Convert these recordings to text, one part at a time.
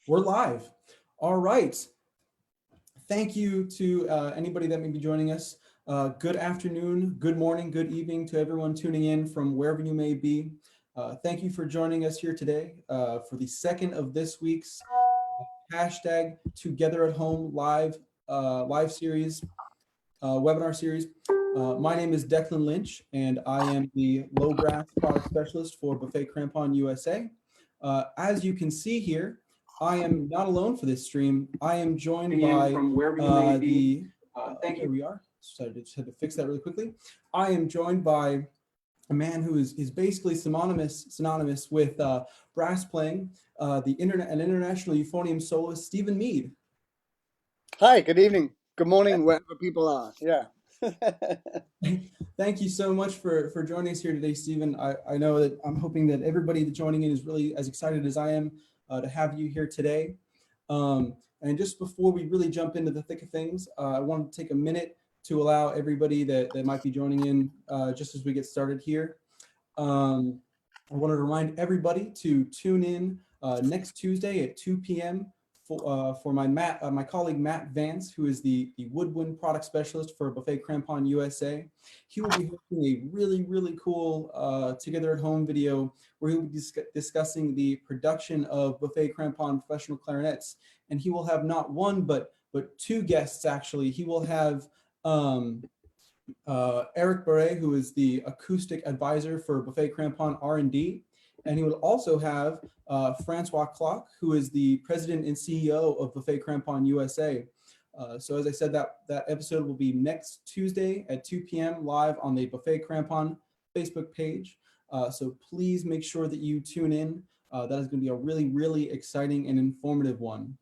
We're live. All right. Thank you to anybody that may be joining us. Good afternoon, good morning, good evening to everyone tuning in from wherever you may be. Thank you for joining us here today for the second of this week's hashtag Together at Home live series, webinar series. My name is Declan Lynch, and I am the low brass product specialist for Buffet Crampon USA. As you can see here, I am not alone for this stream. I am joined by here we are. So I just had to fix that really quickly. I am joined by a man who is basically synonymous with brass playing, an international euphonium soloist, Steven Mead. Hi, good evening. Good morning, wherever people are. Yeah. Thank you so much for joining us here today, Steven. I know that I'm hoping that everybody that's joining in is really as excited as I am to have you here today. And just before we really jump into the thick of things, I wanted to take a minute to allow everybody that might be joining in just as we get started here. I wanted to remind everybody to tune in next Tuesday at 2 p.m. for my colleague Matt Vance, who is the woodwind product specialist for Buffet Crampon USA. He will be hosting a really cool Together at Home video where he will be discussing the production of Buffet Crampon professional clarinets, and he will have not one but two guests actually. He will have Eric Barre, who is the acoustic advisor for Buffet Crampon R&D. And he will also have Francois Clock, who is the president and CEO of Buffet Crampon USA. So as I said, that episode will be next Tuesday at 2 p.m. live on the Buffet Crampon Facebook page. So please make sure that you tune in. That is going to be a really exciting and informative one.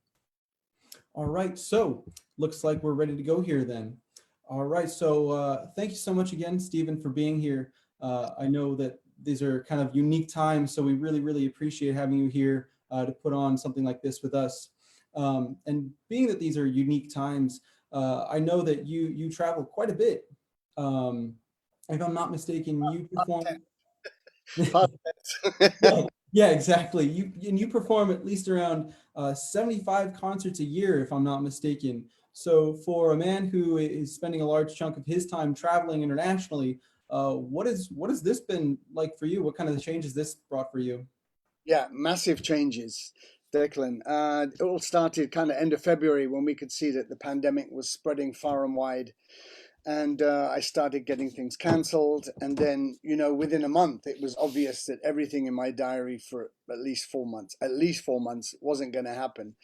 All right, so looks like we're ready to go here then. All right, so thank you so much again, Steven, for being here. I know that these are kind of unique times, so we really appreciate having you here to put on something like this with us. And being that these are unique times, I know that you travel quite a bit. If I'm not mistaken, you perform. Yeah, exactly. You perform at least around 75 concerts a year, if I'm not mistaken. So for a man who is spending a large chunk of his time traveling internationally, what has this been like for you? What kind of changes this brought for you? Yeah, massive changes, Declan. It all started kind of end of February when we could see that the pandemic was spreading far and wide. And I started getting things cancelled. And then, within a month, it was obvious that everything in my diary for at least 4 months wasn't going to happen.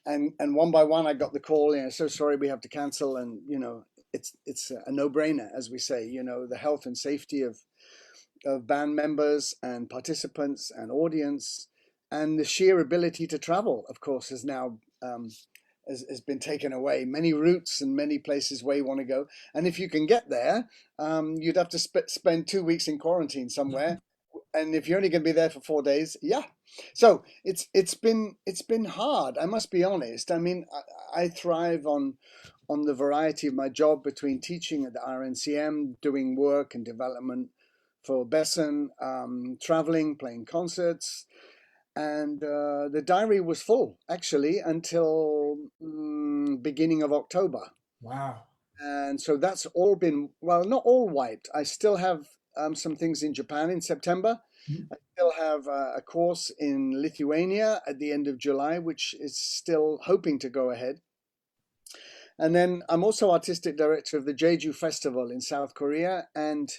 And one by one, I got the call, so sorry, we have to cancel. And, it's a no-brainer, as we say, the health and safety of band members and participants and audience, and the sheer ability to travel, of course, has now has been taken away. Many routes and many places where you want to go, and if you can get there, you'd have to spend 2 weeks in quarantine somewhere. And if you're only going to be there for 4 days, yeah. So it's been hard. I must be honest. I mean, I thrive on the variety of my job between teaching at the RNCM, doing work and development for Besson, traveling, playing concerts, and the diary was full actually until beginning of October. Wow. And so that's all been, well, not all wiped. I still have some things in Japan in September. Mhm. I still have a course in Lithuania at the end of July, which is still hoping to go ahead. And then I'm also artistic director of the Jeju Festival in South Korea, and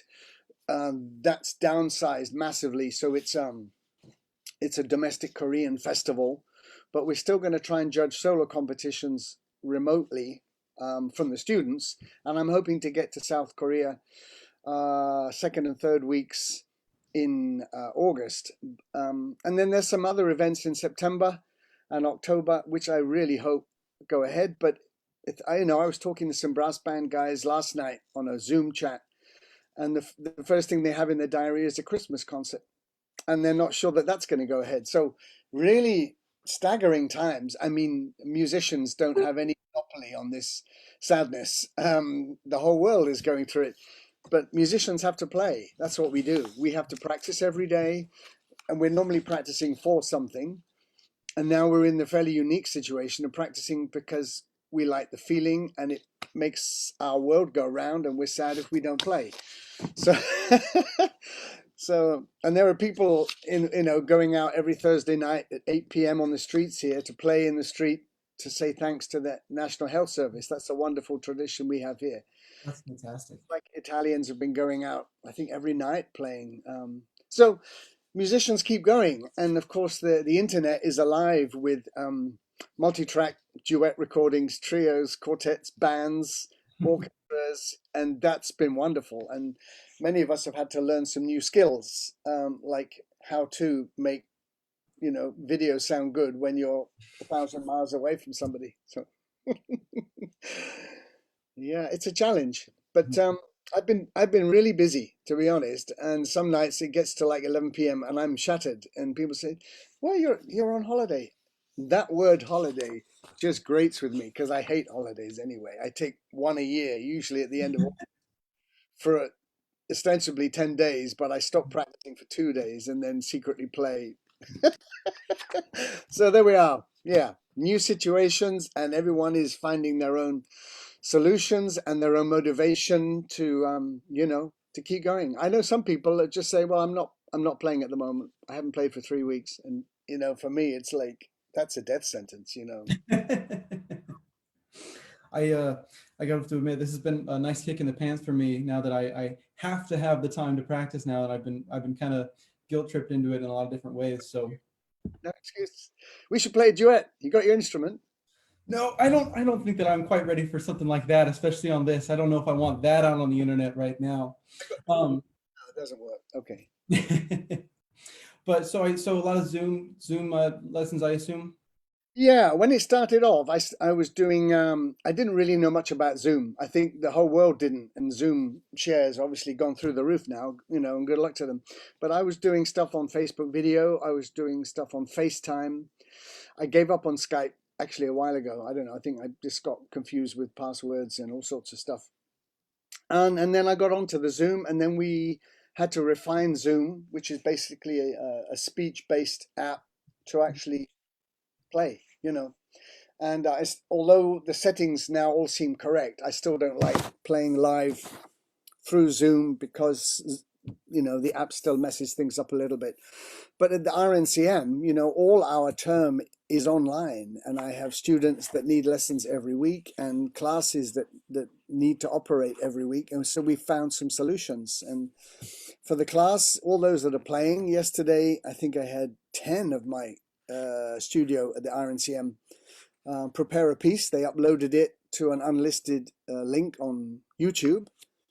that's downsized massively. So it's a domestic Korean festival, but we're still going to try and judge solo competitions remotely from the students. And I'm hoping to get to South Korea second and third weeks in August. And then there's some other events in September and October, which I really hope go ahead. But I was talking to some brass band guys last night on a Zoom chat, and the first thing they have in their diary is a Christmas concert, and they're not sure that that's going to go ahead. So really staggering times. I mean, musicians don't have any monopoly on this sadness. The whole world is going through it, but musicians have to play. That's what we do. We have to practice every day, and we're normally practicing for something. And now we're in the fairly unique situation of practicing because we like the feeling and it makes our world go round, and we're sad if we don't play. So, and there are people going out every Thursday night at 8 p.m. on the streets here to play in the street to say thanks to the National Health Service. That's a wonderful tradition we have here. That's fantastic. Like Italians have been going out, I think, every night playing. So musicians keep going, and of course the internet is alive with multi-track duet recordings, trios, quartets, bands, orchestras, and that's been wonderful. And many of us have had to learn some new skills, like how to make video sound good when you're 1,000 miles away from somebody. So yeah, it's a challenge, but I've been really busy, to be honest. And some nights it gets to like 11 p.m. and I'm shattered. And people say, "Well, you're on holiday." That word "holiday" just grates with me because I hate holidays anyway. I take one a year, usually at the end of for ostensibly 10 days, but I stop practicing for 2 days and then secretly play. So there we are. Yeah, new situations, and everyone is finding their own solutions and their own motivation to to keep going. I know some people that just say, "Well, I'm not playing at the moment. I haven't played for 3 weeks," and for me, it's like that's a death sentence. I got to admit, this has been a nice kick in the pants for me now that I have to have the time to practice now, and I've been kind of guilt tripped into it in a lot of different ways. So No excuse. We should play a duet. You got your instrument? no, I don't think that I'm quite ready for something like that, especially on this. I don't know if I want that out on the internet right now. No, it doesn't work. Okay. But so a lot of Zoom lessons, I assume. Yeah, when it started off, I was doing, I didn't really know much about Zoom. I think the whole world didn't, and Zoom shares obviously gone through the roof now, and good luck to them. But I was doing stuff on Facebook video, I was doing stuff on FaceTime. I gave up on Skype actually a while ago. I don't know, I think I just got confused with passwords and all sorts of stuff. And then I got onto the Zoom, and then we had to refine Zoom, which is basically a speech-based app to actually play, And although the settings now all seem correct, I still don't like playing live through Zoom because the app still messes things up a little bit. But at the RNCM, all our term is online, and I have students that need lessons every week and classes that need to operate every week. And so we found some solutions. And for the class, all those that are playing, yesterday, I think I had 10 of my studio at the RNCM prepare a piece. They uploaded it to an unlisted link on YouTube,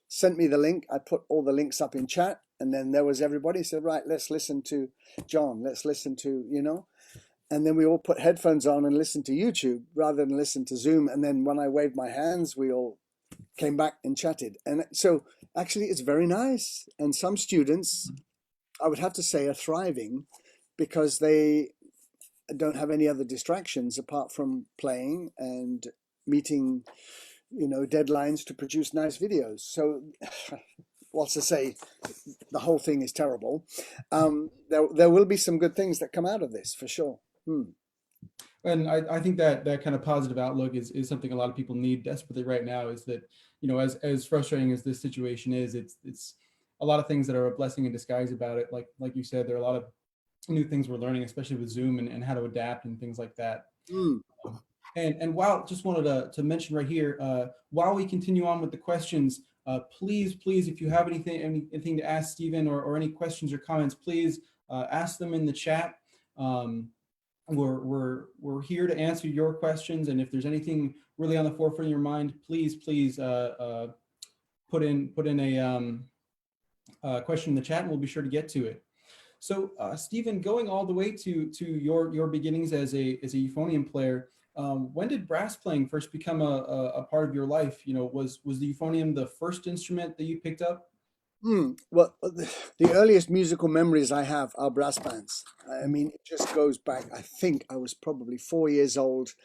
sent me the link. I put all the links up in chat, and then there was everybody said, "Right, let's listen to John. Let's listen to, And then we all put headphones on and listened to YouTube rather than listen to Zoom. And then when I waved my hands, we all came back and chatted. And so actually it's very nice. And some students, I would have to say, are thriving because they don't have any other distractions apart from playing and meeting, deadlines to produce nice videos. So whilst I say the whole thing is terrible, there will be some good things that come out of this for sure. And I think that kind of positive outlook is something a lot of people need desperately right now. Is that, as frustrating as this situation is, it's a lot of things that are a blessing in disguise about it. Like you said, there are a lot of new things we're learning, especially with Zoom and how to adapt and things like that. And while just wanted to mention right here, while we continue on with the questions, please, if you have anything to ask Steven or any questions or comments, please ask them in the chat. We're here to answer your questions, and if there's anything really on the forefront of your mind, please put in a question in the chat, and we'll be sure to get to it. So, Steven, going all the way to your beginnings as a euphonium player, when did brass playing first become a part of your life? Was the euphonium the first instrument that you picked up? Well, the earliest musical memories I have are brass bands. I mean, it just goes back. I think I was probably 4 years old,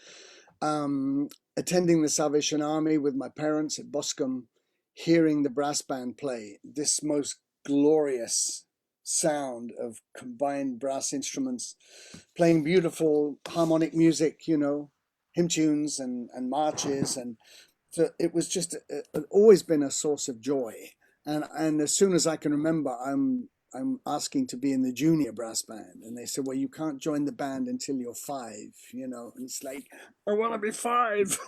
attending the Salvation Army with my parents at Boscombe, hearing the brass band play this most glorious sound of combined brass instruments playing beautiful harmonic music, hymn tunes and marches. And so it was just always been a source of joy. And as soon as I can remember, I'm asking to be in the junior brass band, and they said, "Well, you can't join the band until you're 5." And it's like, I want to be 5.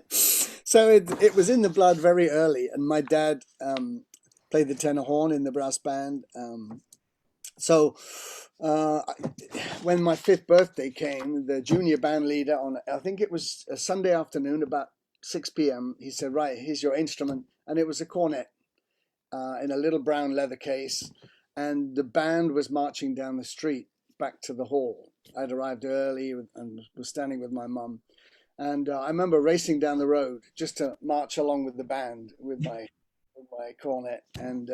So it was in the blood very early, and my dad played the tenor horn in the brass band. So uh, when my 5th birthday came, the junior band leader, on I think it was a Sunday afternoon about 6 p.m., he said, "Right, here's your instrument," and it was a cornet in a little brown leather case, and the band was marching down the street back to the hall. I'd arrived early and was standing with my mum, and I remember racing down the road just to march along with the band with my cornet. And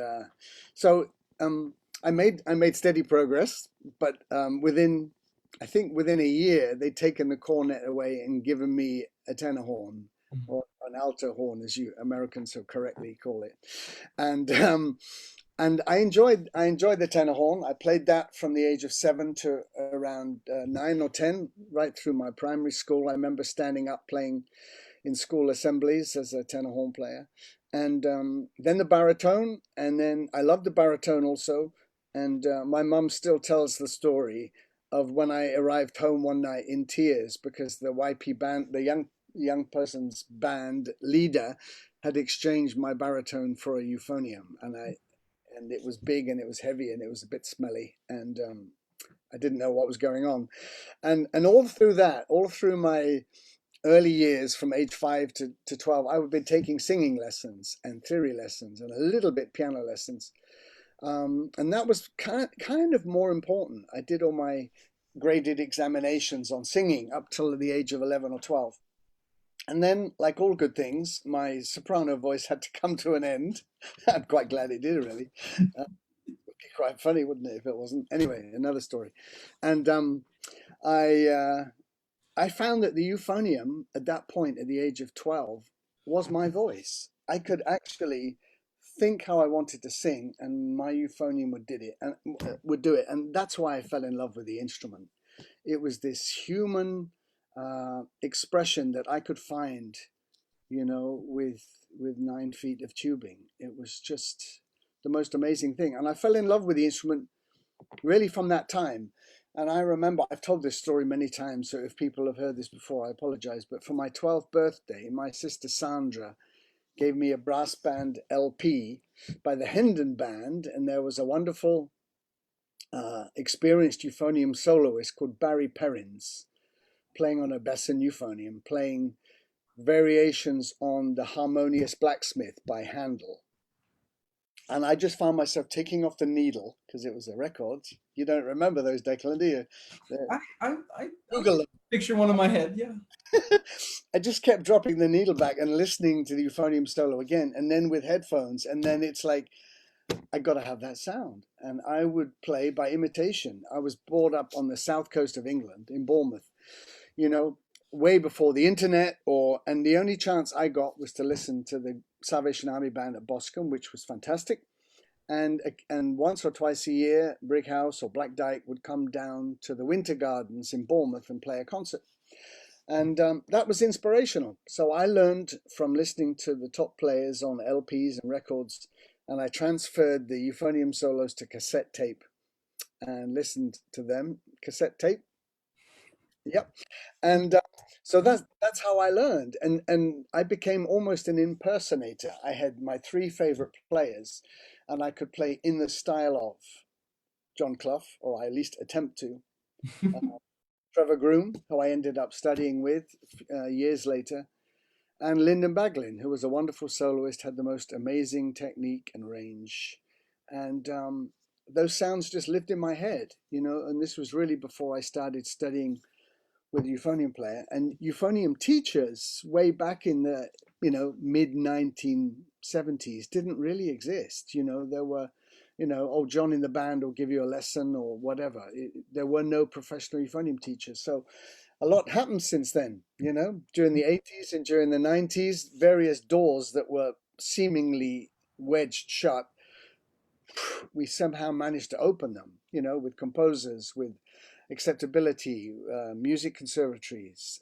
so I made steady progress, but I think within a year they'd taken the cornet away and given me a tenor horn, or an alto horn, as you Americans so correctly call it. And I enjoyed the tenor horn. I played that from the age of 7 to around 9 or 10, right through my primary school. I remember standing up playing in school assemblies as a tenor horn player. And then the baritone, and then I loved the baritone also. And my mum still tells the story of when I arrived home one night in tears because the YP band, the young person's band leader, had exchanged my baritone for a euphonium, and it was big and it was heavy and it was a bit smelly, and I didn't know what was going on. And all through my early years, from age 5 to 12, I would be taking singing lessons and theory lessons and a little bit piano lessons. And that was kind of more important. I did all my graded examinations on singing up till the age of 11 or 12. And then, like all good things, my soprano voice had to come to an end. I'm quite glad it did, really. It'd be quite funny, wouldn't it, if it wasn't? Anyway, another story. And I found that the euphonium at that point, at the age of 12, was my voice. I could actually think how I wanted to sing, and my euphonium would do it. And that's why I fell in love with the instrument. It was this human expression that I could find, with 9 feet of tubing. It was just the most amazing thing. And I fell in love with the instrument really from that time. And I remember, I've told this story many times, so if people have heard this before, I apologize. But for my 12th birthday, my sister Sandra gave me a brass band LP by the Hendon Band, and there was a wonderful experienced euphonium soloist called Barry Perrins playing on a Besson euphonium, playing variations on the Harmonious Blacksmith by Handel. And I just found myself taking off the needle because it was a record. You don't remember those, Declan, do you? I Google them. picture one in my head. Yeah. I just kept dropping the needle back and listening to the euphonium solo again, and then with headphones. And then it's like, I got to have that sound. And I would play by imitation. I was brought up on the south coast of England in Bournemouth, way before the internet, and the only chance I got was to listen to the Salvation Army band at Boscombe, which was fantastic. And once or twice a year, Brighouse or Black Dyke would come down to the Winter Gardens in Bournemouth and play a concert. And that was inspirational. So I learned from listening to the top players on LPs and records, and I transferred the euphonium solos to cassette tape and listened to them. Cassette tape. Yep. And so that's how I learned, and I became almost an impersonator. I had my 3 favorite players, and I could play in the style of John Clough, or I at least attempt to. Trevor Groom, who I ended up studying with years later, and Lyndon Baglin, who was a wonderful soloist, had the most amazing technique and range, and those sounds just lived in my head, And this was really before I started studying with a euphonium player, and euphonium teachers way back in the mid 1970s didn't really exist. There were old John in the band will give you a lesson or whatever. There were no professional euphonium teachers. So a lot happened since then, during the 80s and during the 90s. Various doors that were seemingly wedged shut we somehow managed to open them, with composers, with acceptability, music conservatories,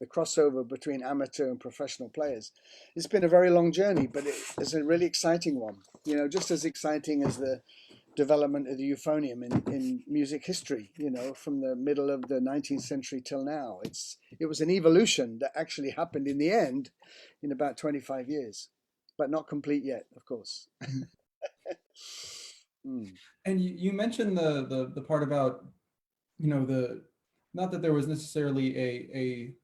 the crossover between amateur and professional players. It's been a very long journey, but it's a really exciting one, just as exciting as the development of the euphonium in music history, from the middle of the 19th century till now. It was an evolution that actually happened in the end in about 25 years, but not complete yet, of course. Mm. And you mentioned the part about, the, not that there was necessarily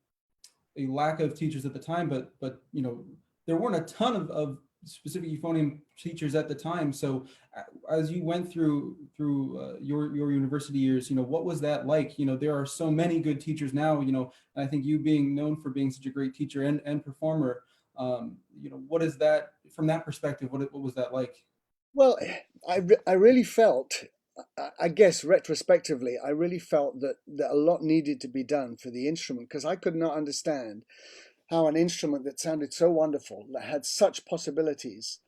a lack of teachers at the time, but there weren't a ton of specific euphonium teachers at the time. So as you went through your university years, what was that like? There are so many good teachers now, and I think you being known for being such a great teacher and performer, what is that from that perspective? What was that like? Well, I really felt, I guess retrospectively, I really felt that a lot needed to be done for the instrument, because I could not understand how an instrument that sounded so wonderful, that had such possibilities,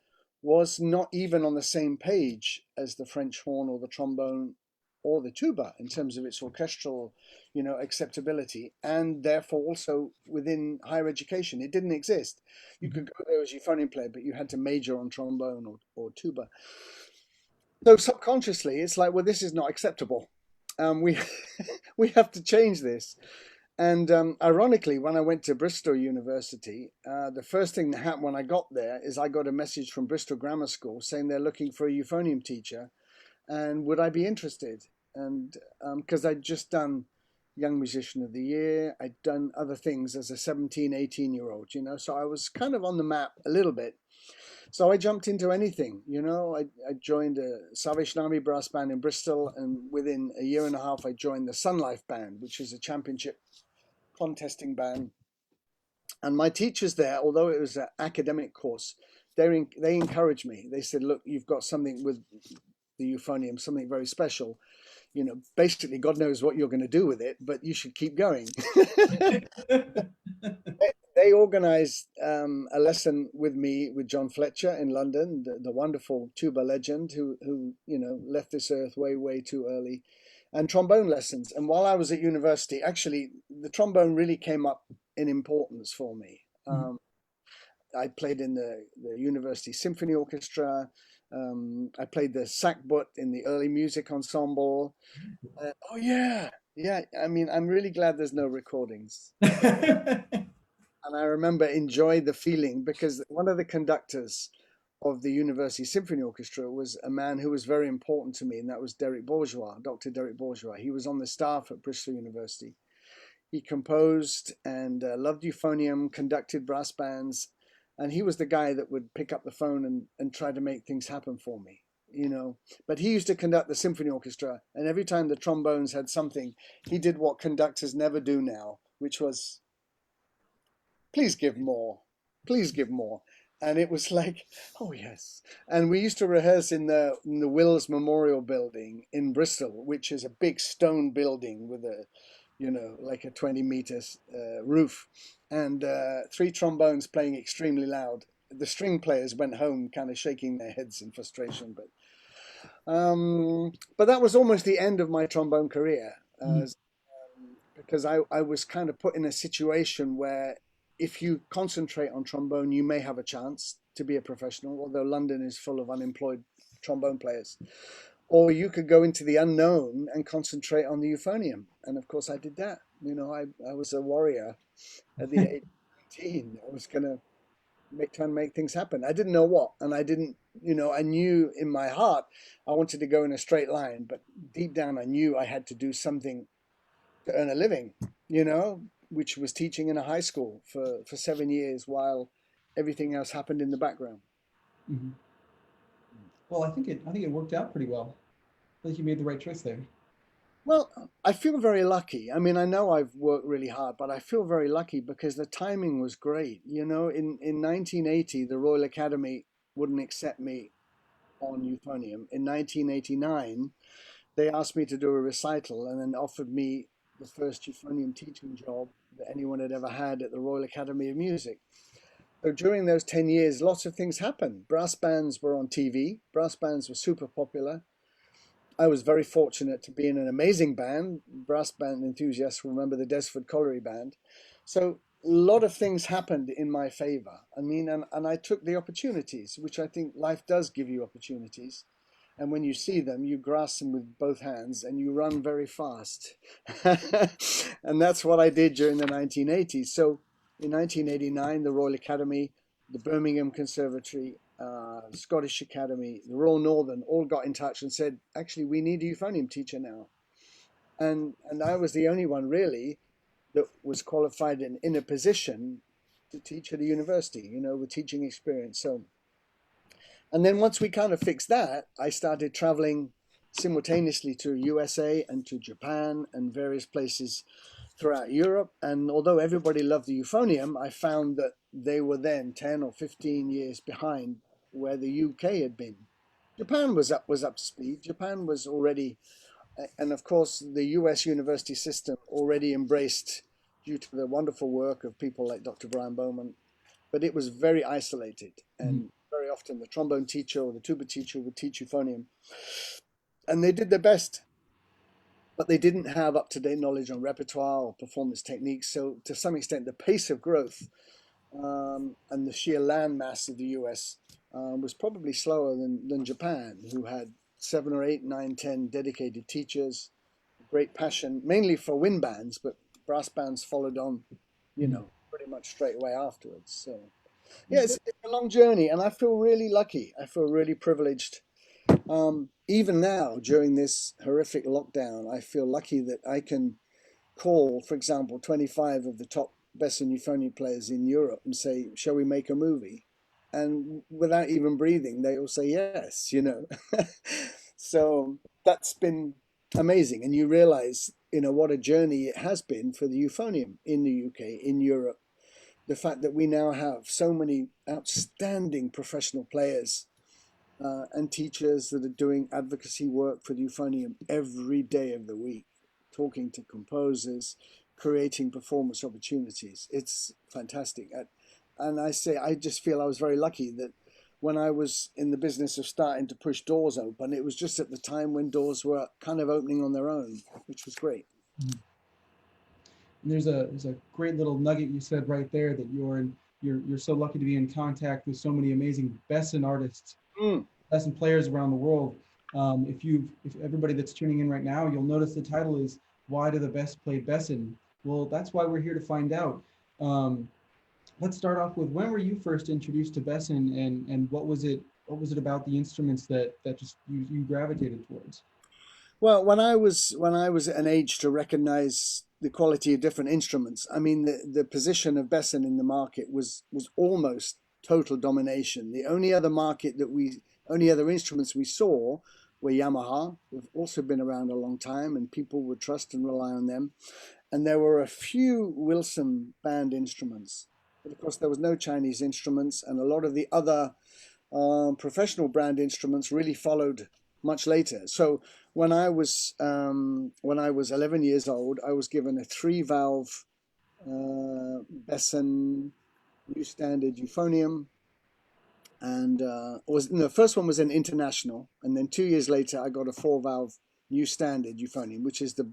was not even on the same page as the French horn or the trombone or the tuba in terms of its orchestral, acceptability, and therefore also within higher education. It didn't exist. You could go there as a euphonium player, but you had to major on trombone or tuba. So subconsciously, it's like, well, this is not acceptable. We we have to change this. And ironically, when I went to Bristol University, the first thing that happened when I got there is I got a message from Bristol Grammar School saying they're looking for a euphonium teacher, and would I be interested? And because I'd just done Young Musician of the Year, I'd done other things as a 17, 18-year-old, so I was kind of on the map a little bit. So I jumped into anything, I joined a Salvation Army brass band in Bristol, and within a year and a half, I joined the Sun Life Band, which is a championship contesting band. And my teachers there, although it was an academic course, they encouraged me. They said, look, you've got something with the euphonium, something very special. Basically, God knows what you're going to do with it, but you should keep going. They organized a lesson with me with John Fletcher in London, the wonderful tuba legend who left this earth way, way too early, and trombone lessons. And while I was at university, actually, the trombone really came up in importance for me. I played in the University Symphony Orchestra. I played the sackbut in the early music ensemble. Oh, yeah. Yeah. I mean, I'm really glad there's no recordings. And I remember enjoying the feeling, because one of the conductors of the University Symphony Orchestra was a man who was very important to me, and that was Derek Bourgeois, Dr. Derek Bourgeois. He was on the staff at Bristol University. He composed and loved euphonium, conducted brass bands, and he was the guy that would pick up the phone and try to make things happen for me, But he used to conduct the symphony orchestra, and every time the trombones had something, he did what conductors never do now, which was, please give more, please give more. And it was like, oh yes. And we used to rehearse in the Wills Memorial Building in Bristol, which is a big stone building with a, like a 20-meter roof, and three trombones playing extremely loud. The string players went home kind of shaking their heads in frustration, but that was almost the end of my trombone career, because I was kind of put in a situation where if you concentrate on trombone, you may have a chance to be a professional, although London is full of unemployed trombone players. Or you could go into the unknown and concentrate on the euphonium. And of course, I did that. I was a warrior at the age of 19. I was going to try and make things happen. I didn't know what. And I didn't, I knew in my heart I wanted to go in a straight line. But deep down, I knew I had to do something to earn a living, which was teaching in a high school for 7 years while everything else happened in the background. Mm-hmm. Well, I think it worked out pretty well. I think you made the right choice there. Well, I feel very lucky. I mean, I know I've worked really hard, but I feel very lucky because the timing was great. In 1980, the Royal Academy wouldn't accept me on euphonium. In 1989, they asked me to do a recital and then offered me the first euphonium teaching job that anyone had ever had at the Royal Academy of Music. So during those 10 years, lots of things happened. Brass bands were on TV. Brass bands were super popular. I was very fortunate to be in an amazing band. Brass band enthusiasts remember the Desford Colliery Band. So a lot of things happened in my favor. I mean, and I took the opportunities, which I think life does give you opportunities. And when you see them, you grasp them with both hands and you run very fast. And that's what I did during the 1980s. So in 1989, the Royal Academy, the Birmingham Conservatory, the Scottish Academy, the Royal Northern all got in touch and said, actually, we need a euphonium teacher now. And I was the only one really that was qualified and in a position to teach at a university, you know, with teaching experience. So, and then once we kind of fixed that, I started traveling simultaneously to USA and to Japan and various places throughout Europe. And although everybody loved the euphonium, I found that they were then 10 or 15 years behind where the UK had been. Japan was up to speed. Japan was already, and of course the US university system already embraced due to the wonderful work of people like Dr. Brian Bowman, but it was very isolated. And very often the trombone teacher or the tuba teacher would teach euphonium, and they did their best, but they didn't have up-to-date knowledge on repertoire or performance techniques. So to some extent, the pace of growth and the sheer land mass of the US was probably slower than Japan, who had 7 or 8, 9, 10 dedicated teachers, great passion, mainly for wind bands, but brass bands followed on, you know, pretty much straight away afterwards. So yeah, it's a long journey, and I feel really lucky. I feel really privileged. Even now, during this horrific lockdown, I feel lucky that I can call, for example, 25 of the top Besson euphonium players in Europe and say, shall we make a movie? And without even breathing, they all say yes, you know. So that's been amazing. And you realize, you know, what a journey it has been for the euphonium in the UK, in Europe. The fact that we now have so many outstanding professional players and teachers that are doing advocacy work for the euphonium every day of the week, talking to composers, creating performance opportunities. It's fantastic. And I just feel I was very lucky that when I was in the business of starting to push doors open, it was just at the time when doors were kind of opening on their own, which was great. And there's a great little nugget you said right there, that you're so lucky to be in contact with so many amazing Besson artists, Besson players around the world. If everybody that's tuning in right now, you'll notice the title is "Why Do the Best Play Besson?" Well, that's why we're here to find out. Let's start off with, when were you first introduced to Besson, and what was it about the instruments that just you gravitated towards? Well, when I was at an age to recognize the quality of different instruments, I mean the position of Besson in the market was almost total domination. The only other only other instruments we saw were Yamaha, who've also been around a long time, and people would trust and rely on them. And there were a few Wilson band instruments, but of course there was no Chinese instruments, and a lot of the other professional brand instruments really followed much later. So when I was 11 years old, I was given a 3-valve Besson New Standard Euphonium, and the first one was an International, and then 2 years later I got a 4-valve New Standard Euphonium, which is the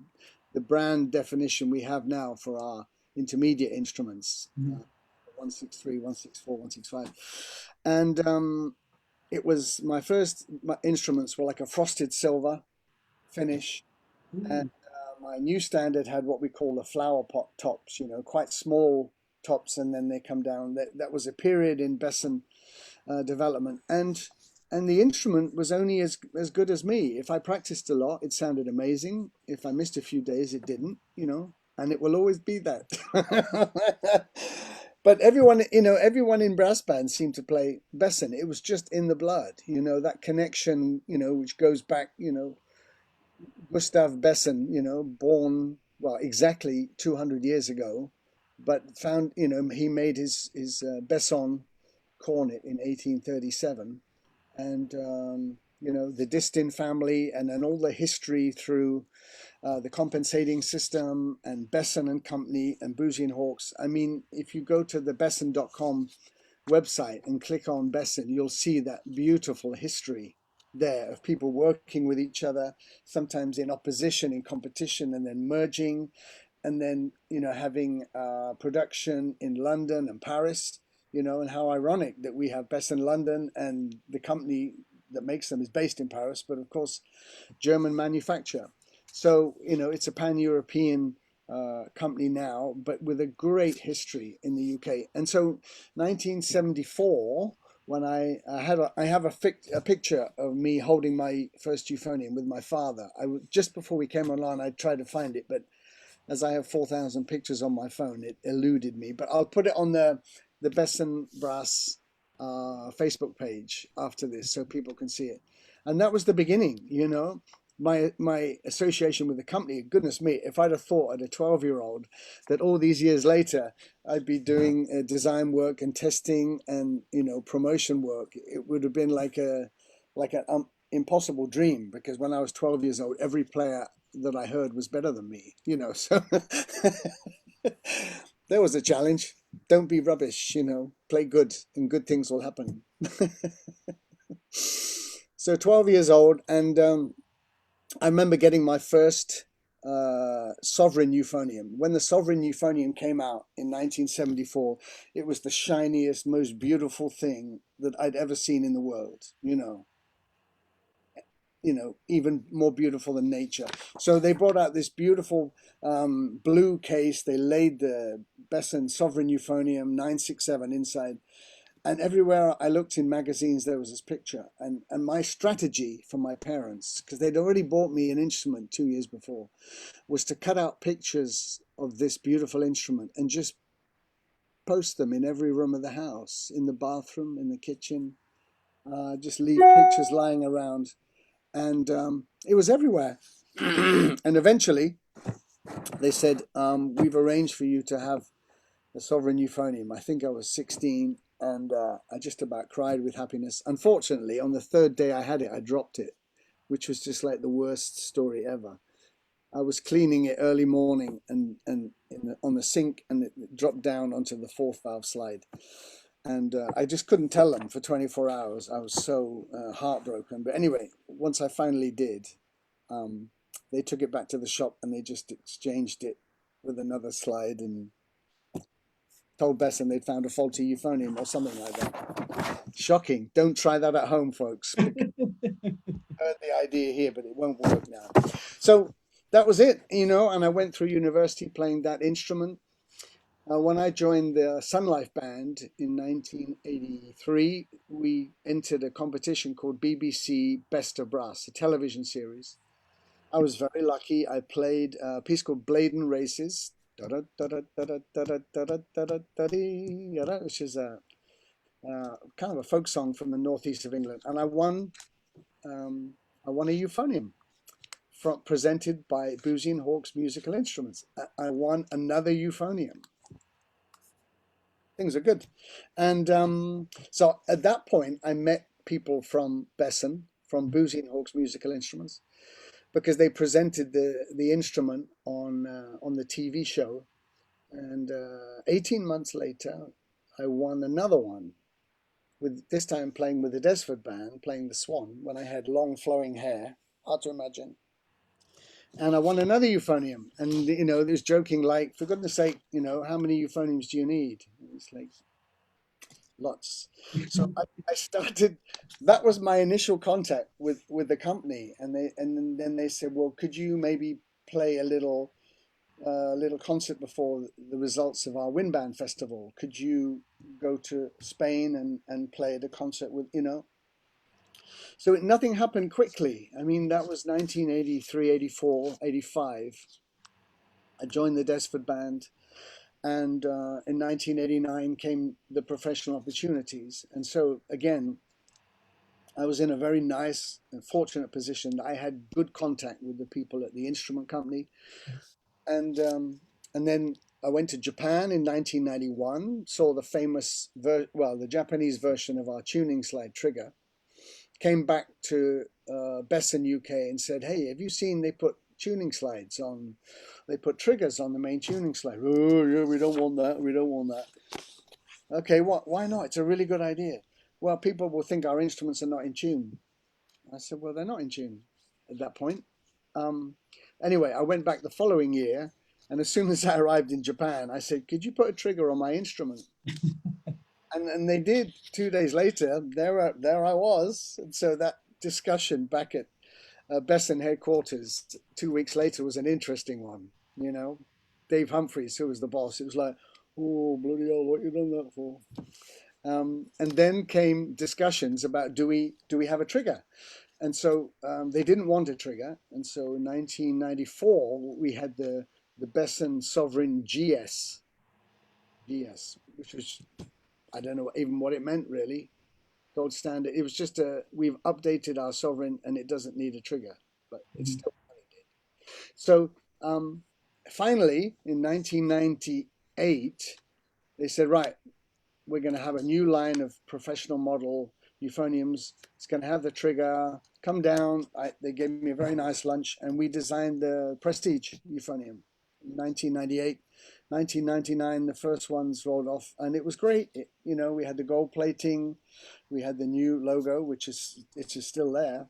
brand definition we have now for our intermediate instruments, 163, 164, 165, and it was my instruments were like a frosted silver finish, and my New Standard had what we call the flower pot tops, you know, quite small tops, and then they come down. That was a period in Besson development, and the instrument was only as good as me. If I practiced a lot, it sounded amazing. If I missed a few days, it didn't, you know, and it will always be that. But everyone in brass bands seemed to play Besson. It was just in the blood, you know, that connection, you know, which goes back, you know, Gustav Besson, you know, born, well, exactly 200 years ago, but found, you know, he made his Besson cornet in 1837. And, you know, the Distin family, and then all the history through the compensating system and Besson and Company and Boozy and Hawkes. I mean, if you go to the Besson.com website and click on Besson, you'll see that beautiful history there of people working with each other, sometimes in opposition, in competition, and then merging, and then, you know, having production in London and Paris, you know, and how ironic that we have Besson London and the company that makes them is based in Paris, but of course, German manufacturer. So, you know, it's a pan-European company now, but with a great history in the UK. And so 1974, when I have a picture of me holding my first euphonium with my father. Just before we came online, I tried to find it, but as I have 4,000 pictures on my phone, it eluded me. But I'll put it on the Besson Brass Facebook page after this so people can see it. And that was the beginning, you know. My association with the company, goodness me, if I'd have thought at a 12-year-old that all these years later I'd be doing design work and testing and, you know, promotion work, it would have been like an impossible dream, because when I was 12 years old, every player that I heard was better than me, you know. So there was a challenge. Don't be rubbish, you know, play good and good things will happen. So 12 years old, and I remember getting my first sovereign euphonium. When the sovereign euphonium came out in 1974, it was the shiniest, most beautiful thing that I'd ever seen in the world, you know, even more beautiful than nature. So they brought out this beautiful blue case. They laid the Besson sovereign euphonium 967 inside. And everywhere I looked in magazines, there was this picture. And my strategy for my parents, because they'd already bought me an instrument 2 years before, was to cut out pictures of this beautiful instrument and just post them in every room of the house, in the bathroom, in the kitchen, just leave pictures lying around. And it was everywhere. And eventually they said, we've arranged for you to have a sovereign euphonium. I think I was 16. And I just about cried with happiness. Unfortunately, on the third day I had it, I dropped it, which was just like the worst story ever. I was cleaning it early morning and on the sink, and it dropped down onto the fourth valve slide. And I just couldn't tell them for 24 hours. I was so heartbroken. But anyway, once I finally did, they took it back to the shop and they just exchanged it with another slide and told Besson they'd found a faulty euphonium or something like that. Shocking. Don't try that at home, folks. I heard the idea here, but it won't work now. So that was it, you know, and I went through university playing that instrument. When I joined the Sun Life Band in 1983, we entered a competition called BBC Best of Brass, a television series. I was very lucky. I played a piece called Bladen Races, which is a kind of a folk song from the northeast of England, and I won a euphonium presented by Boozy and Hawkes Musical Instruments. I won another euphonium. Things are good, and so at that point, I met people from Besson, from Boozy and Hawkes Musical Instruments, because they presented the instrument on the TV show. And 18 months later, I won another one, with this time playing with the Desford Band, playing the Swan, when I had long flowing hair, hard to imagine. And I won another euphonium. And, you know, there's joking like, for goodness sake, you know, how many euphoniums do you need? It's like, lots. So I started, that was my initial contact with the company. And then they said, well, could you maybe play a little concert before the results of our Wind Band Festival? Could you go to Spain and play at a concert with, you know? So nothing happened quickly. I mean, that was 1983, 84, 85. I joined the Desford Band. And in 1989 came the professional opportunities. And so, again, I was in a very nice and fortunate position. I had good contact with the people at the instrument company. And then I went to Japan in 1991, saw the famous, the Japanese version of our tuning slide trigger, came back to Besson UK and said, hey, have you seen they put tuning slides on, they put triggers on the main tuning slide. Oh, yeah, we don't want that, we don't want that. Okay, what? Why not? It's a really good idea. Well, people will think our instruments are not in tune. I said, well, they're not in tune at that point. Um, anyway, I went back the following year, and as soon as I arrived in Japan, I said, could you put a trigger on my instrument? And they did. 2 days later, there I was. And so that discussion back at Besson headquarters 2 weeks later was an interesting one. You know, Dave Humphreys, who was the boss, it was like, oh, bloody hell, what you done that for? And then came discussions about do we have a trigger? And so they didn't want a trigger. And so in 1994, we had the Besson Sovereign GS, which was, I don't know even what it meant really, gold standard. It was just we've updated our Sovereign and it doesn't need a trigger, but it's Mhm. still validated. So finally, in 1998, they said, right, we're going to have a new line of professional model euphoniums. It's going to have the trigger. Come down. They gave me a very nice lunch, and we designed the Prestige euphonium in 1998. 1999, the first ones rolled off, and it was great. We had the gold plating, we had the new logo, which is still there,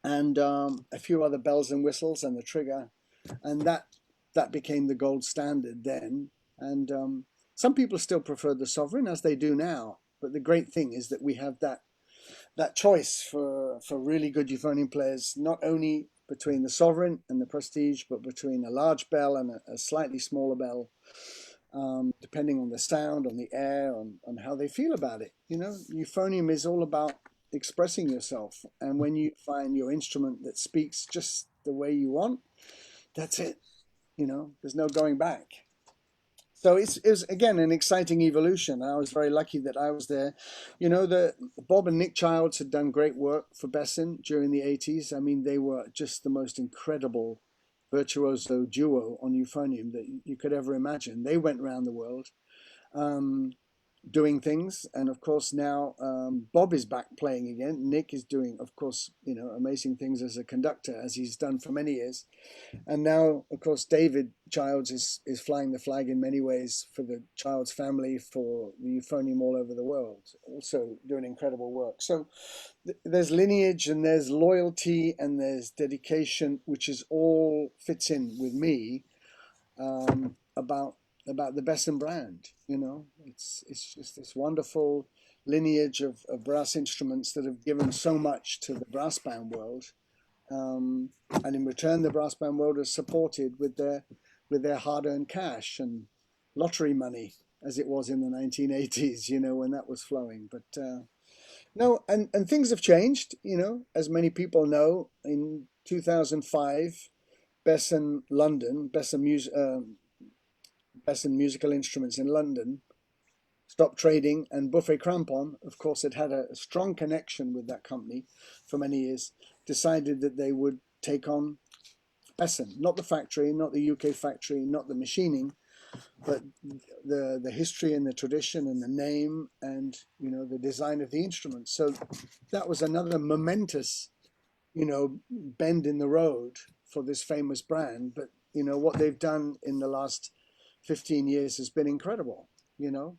and a few other bells and whistles, and the trigger, and that became the gold standard then. And some people still prefer the Sovereign as they do now. But the great thing is that we have that choice for really good euphonium players, not only between the Sovereign and the Prestige, but between a large bell and a slightly smaller bell, depending on the sound, on the air, on how they feel about it. Euphonium is all about expressing yourself. And when you find your instrument that speaks just the way you want, that's it. There's no going back. So it was again an exciting evolution. I was very lucky that I was there. The Bob and Nick Childs had done great work for Besson during the 80s. I mean, they were just the most incredible virtuoso duo on euphonium that you could ever imagine. They went around the world. Um, Doing things. And of course, now Bob is back playing again. Nick is doing, of course, amazing things as a conductor, as he's done for many years. And now, of course, David Childs is flying the flag in many ways for the Childs family, for the euphonium all over the world, also doing incredible work. So there's lineage and there's loyalty and there's dedication, which is all fits in with me about the Besson brand. It's just this wonderful lineage of brass instruments that have given so much to the brass band world, and in return, the brass band world has supported with their hard-earned cash and lottery money, as it was in the 1980s. When that was flowing. But no, and things have changed. As many people know, in 2005, Besson London, Besson Musical Instruments in London stopped trading, and Buffet Crampon, of course, had a strong connection with that company for many years, decided that they would take on Besson, not the factory, not the UK factory, not the machining, but the history and the tradition and the name and the design of the instruments. So that was another momentous bend in the road for this famous brand. But what they've done in the last 15 years has been incredible. you know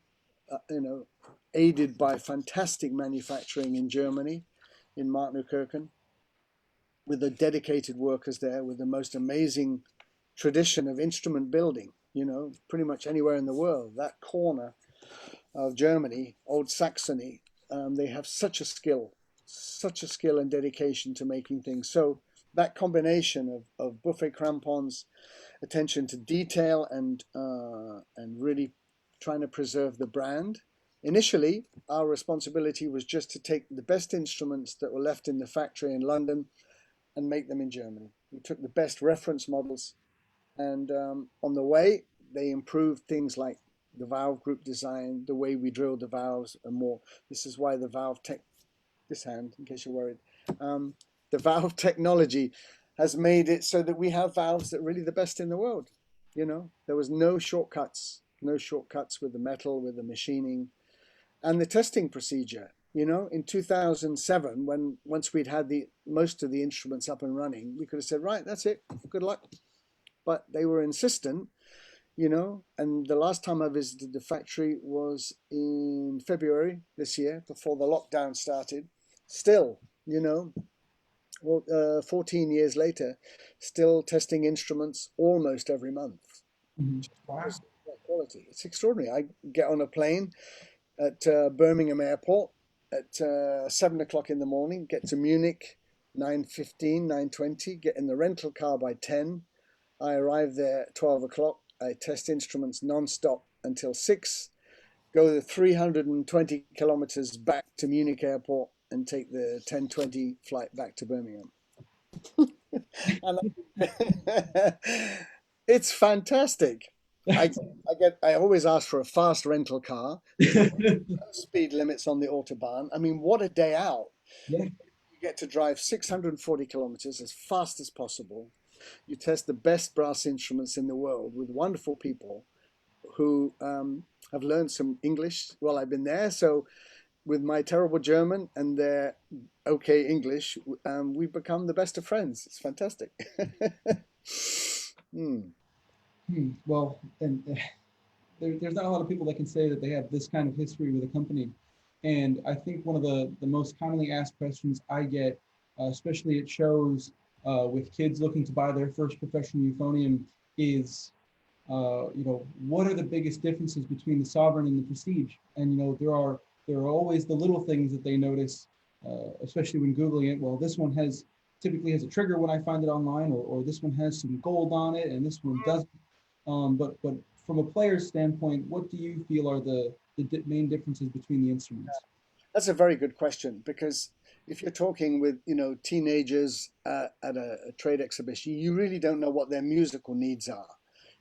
Aided by fantastic manufacturing in Germany, in Markneukirchen, with the dedicated workers there, with the most amazing tradition of instrument building. Pretty much anywhere in the world, that corner of Germany, Old Saxony, they have such a skill and dedication to making things. So that combination of Buffet Crampon's attention to detail and really trying to preserve the brand. Initially, our responsibility was just to take the best instruments that were left in the factory in London and make them in Germany. We took the best reference models, and on the way, they improved things like the valve group design, the way we drilled the valves, and more. This is why the valve tech, this hand, in case you're worried, the valve technology has made it so that we have valves that are really the best in the world. There was no shortcuts with the metal, with the machining, and the testing procedure. In 2007, once we'd had most of the instruments up and running, we could have said, right, that's it, good luck. But they were insistent and the last time I visited the factory was in February this year, before the lockdown started. Still, you know, 14 years later, still testing instruments almost every month. Mhm. Wow. Quality. It's extraordinary. I get on a plane at Birmingham Airport at 7 o'clock in the morning, get to Munich 9:15, 9:20, get in the rental car by 10. I arrive there at 12 o'clock. I test instruments non-stop until 6, go the 320 kilometers back to Munich Airport and take the 10:20 flight back to Birmingham. And it's fantastic. I, I always ask for a fast rental car. There's no speed limits on the Autobahn. I mean, what a day out. Yeah. You get to drive 640 kilometers as fast as possible. You test the best brass instruments in the world with wonderful people who have learned some English while I've been there. So with my terrible German and their okay English, we've become the best of friends. It's fantastic. Hmm. Well, and there's not a lot of people that can say that they have this kind of history with a company. And I think one of the most commonly asked questions I get, especially at shows with kids looking to buy their first professional euphonium, is, what are the biggest differences between the Sovereign and the Prestige? And there are always the little things that they notice, especially when Googling it. Well, this one typically has a trigger when I find it online, or this one has some gold on it, and this one doesn't. But from a player's standpoint, what do you feel are the main differences between the instruments? That's a very good question, because if you're talking with teenagers at a trade exhibition, you really don't know what their musical needs are.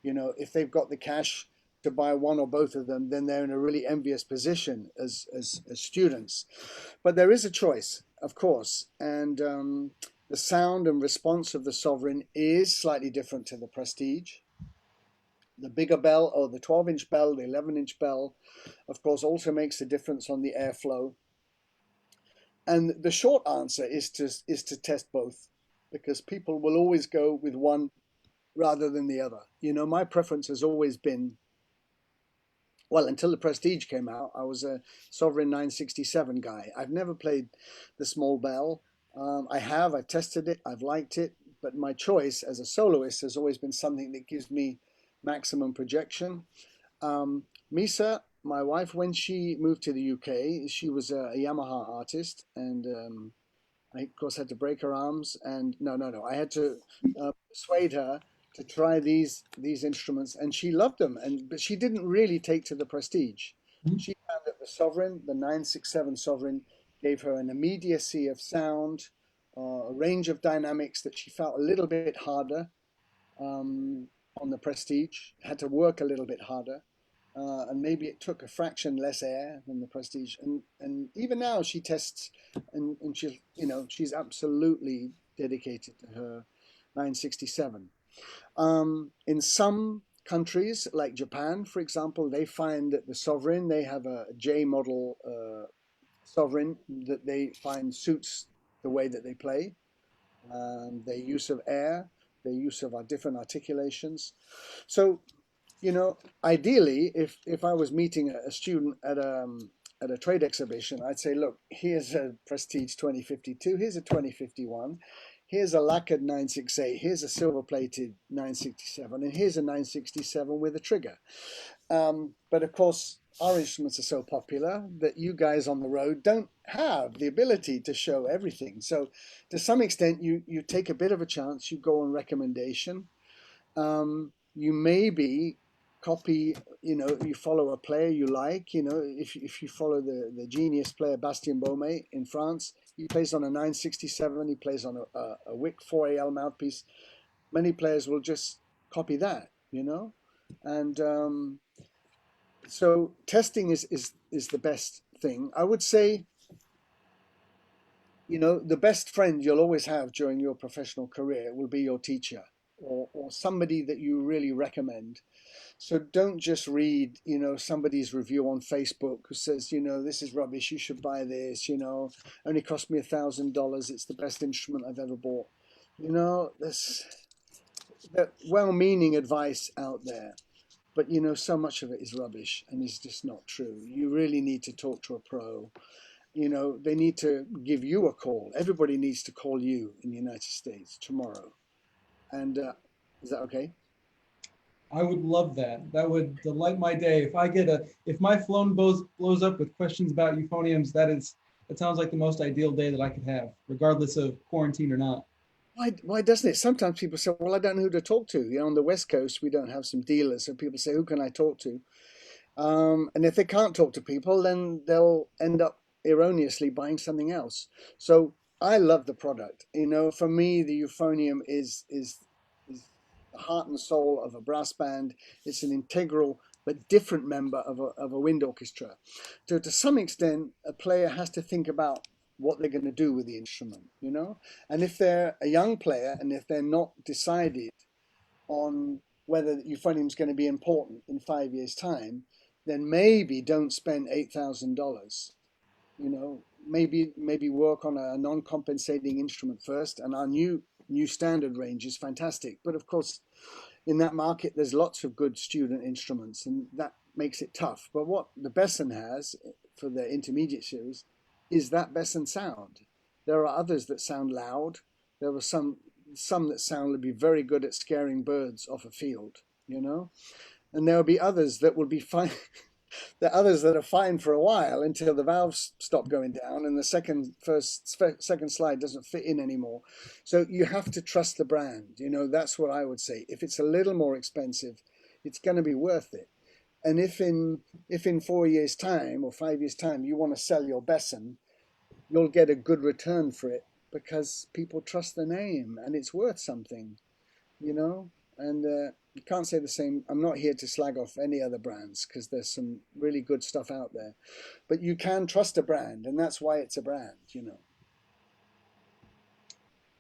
If they've got the cash to buy one or both of them, then they're in a really envious position as students. But there is a choice, of course, and the sound and response of the Sovereign is slightly different to the Prestige. The bigger bell, or the 12-inch bell, the 11-inch bell, of course, also makes a difference on the airflow. And the short answer is to test both, because people will always go with one rather than the other. My preference has always been, well, until the Prestige came out, I was a Sovereign 967 guy. I've never played the small bell. I've tested it, I've liked it, but my choice as a soloist has always been something that gives me maximum projection. Misa, my wife, when she moved to the UK, she was a Yamaha artist, and I, of course, had to break her arms. And no, I had to persuade her to try these instruments, and she loved them. But she didn't really take to the Prestige. Mhm. She found that the Sovereign, the 967 Sovereign, gave her an immediacy of sound, a range of dynamics that she felt a little bit harder on the Prestige, had to work a little bit harder. And maybe it took a fraction less air than the Prestige. And even now she tests, and she's absolutely dedicated to her 967. In some countries, like Japan, for example, they find that the Sovereign, they have a J model Sovereign that they find suits the way that they play, their use of air, their use of our different articulations. So ideally, if I was meeting a student at a trade exhibition, I'd say, look, here's a Prestige 2052, here's a 2051, here's a lacquered 968, here's a silver-plated 967, and here's a 967 with a trigger. But of course, our instruments are so popular that you guys on the road don't have the ability to show everything. So to some extent, you take a bit of a chance, you go on recommendation. You maybe copy, you follow a player you like. If you follow the genius player Bastien Baume in France, he plays on a 967, he plays on a Wick 4AL mouthpiece. Many players will just copy that, and so testing is the best thing. I would say, the best friend you'll always have during your professional career will be your teacher, or somebody that you really recommend. So don't just read, somebody's review on Facebook who says, this is rubbish, you should buy this, only cost me $1,000, it's the best instrument I've ever bought. There's that well-meaning advice out there. But you know, so much of it is rubbish and is just not true. You really need to talk to a pro. You know, they need to give you a call. Everybody needs to call you in the United States tomorrow. And is that okay? I would love that. That would delight my day. If my phone blows up with questions about euphoniums, that sounds like the most ideal day that I could have, regardless of quarantine or not. Why doesn't it? Sometimes people say, well, I don't know who to talk to. You know, on the West Coast, we don't have some dealers. So people say, who can I talk to? And if they can't talk to people, then they'll end up erroneously buying something else. So I love the product. You know, for me, the euphonium is the heart and soul of a brass band. It's an integral but different member of a wind orchestra. So to some extent, a player has to think about what they're going to do with the instrument, you know? And if they're a young player and if they're not decided on whether euphonium is going to be important in 5 years' time, then maybe don't spend $8,000. You know, maybe work on a non-compensating instrument first. And our new standard range is fantastic. But of course, in that market, there's lots of good student instruments, and that makes it tough. But what the Besson has for the intermediate series is that Besson sound. There are others that sound loud. There are some that sound would be very good at scaring birds off a field, you know, and there will be others that will be fine. There are others that are fine for a while until the valves stop going down and the second slide doesn't fit in anymore. So you have to trust the brand. You know, that's what I would say. If it's a little more expensive, it's going to be worth it. And if in 4 years' time or 5 years' time you want to sell your Besson, you'll get a good return for it because people trust the name and it's worth something, you know. And you can't say the same. I'm not here to slag off any other brands because there's some really good stuff out there, but you can trust a brand, and that's why it's a brand, you know.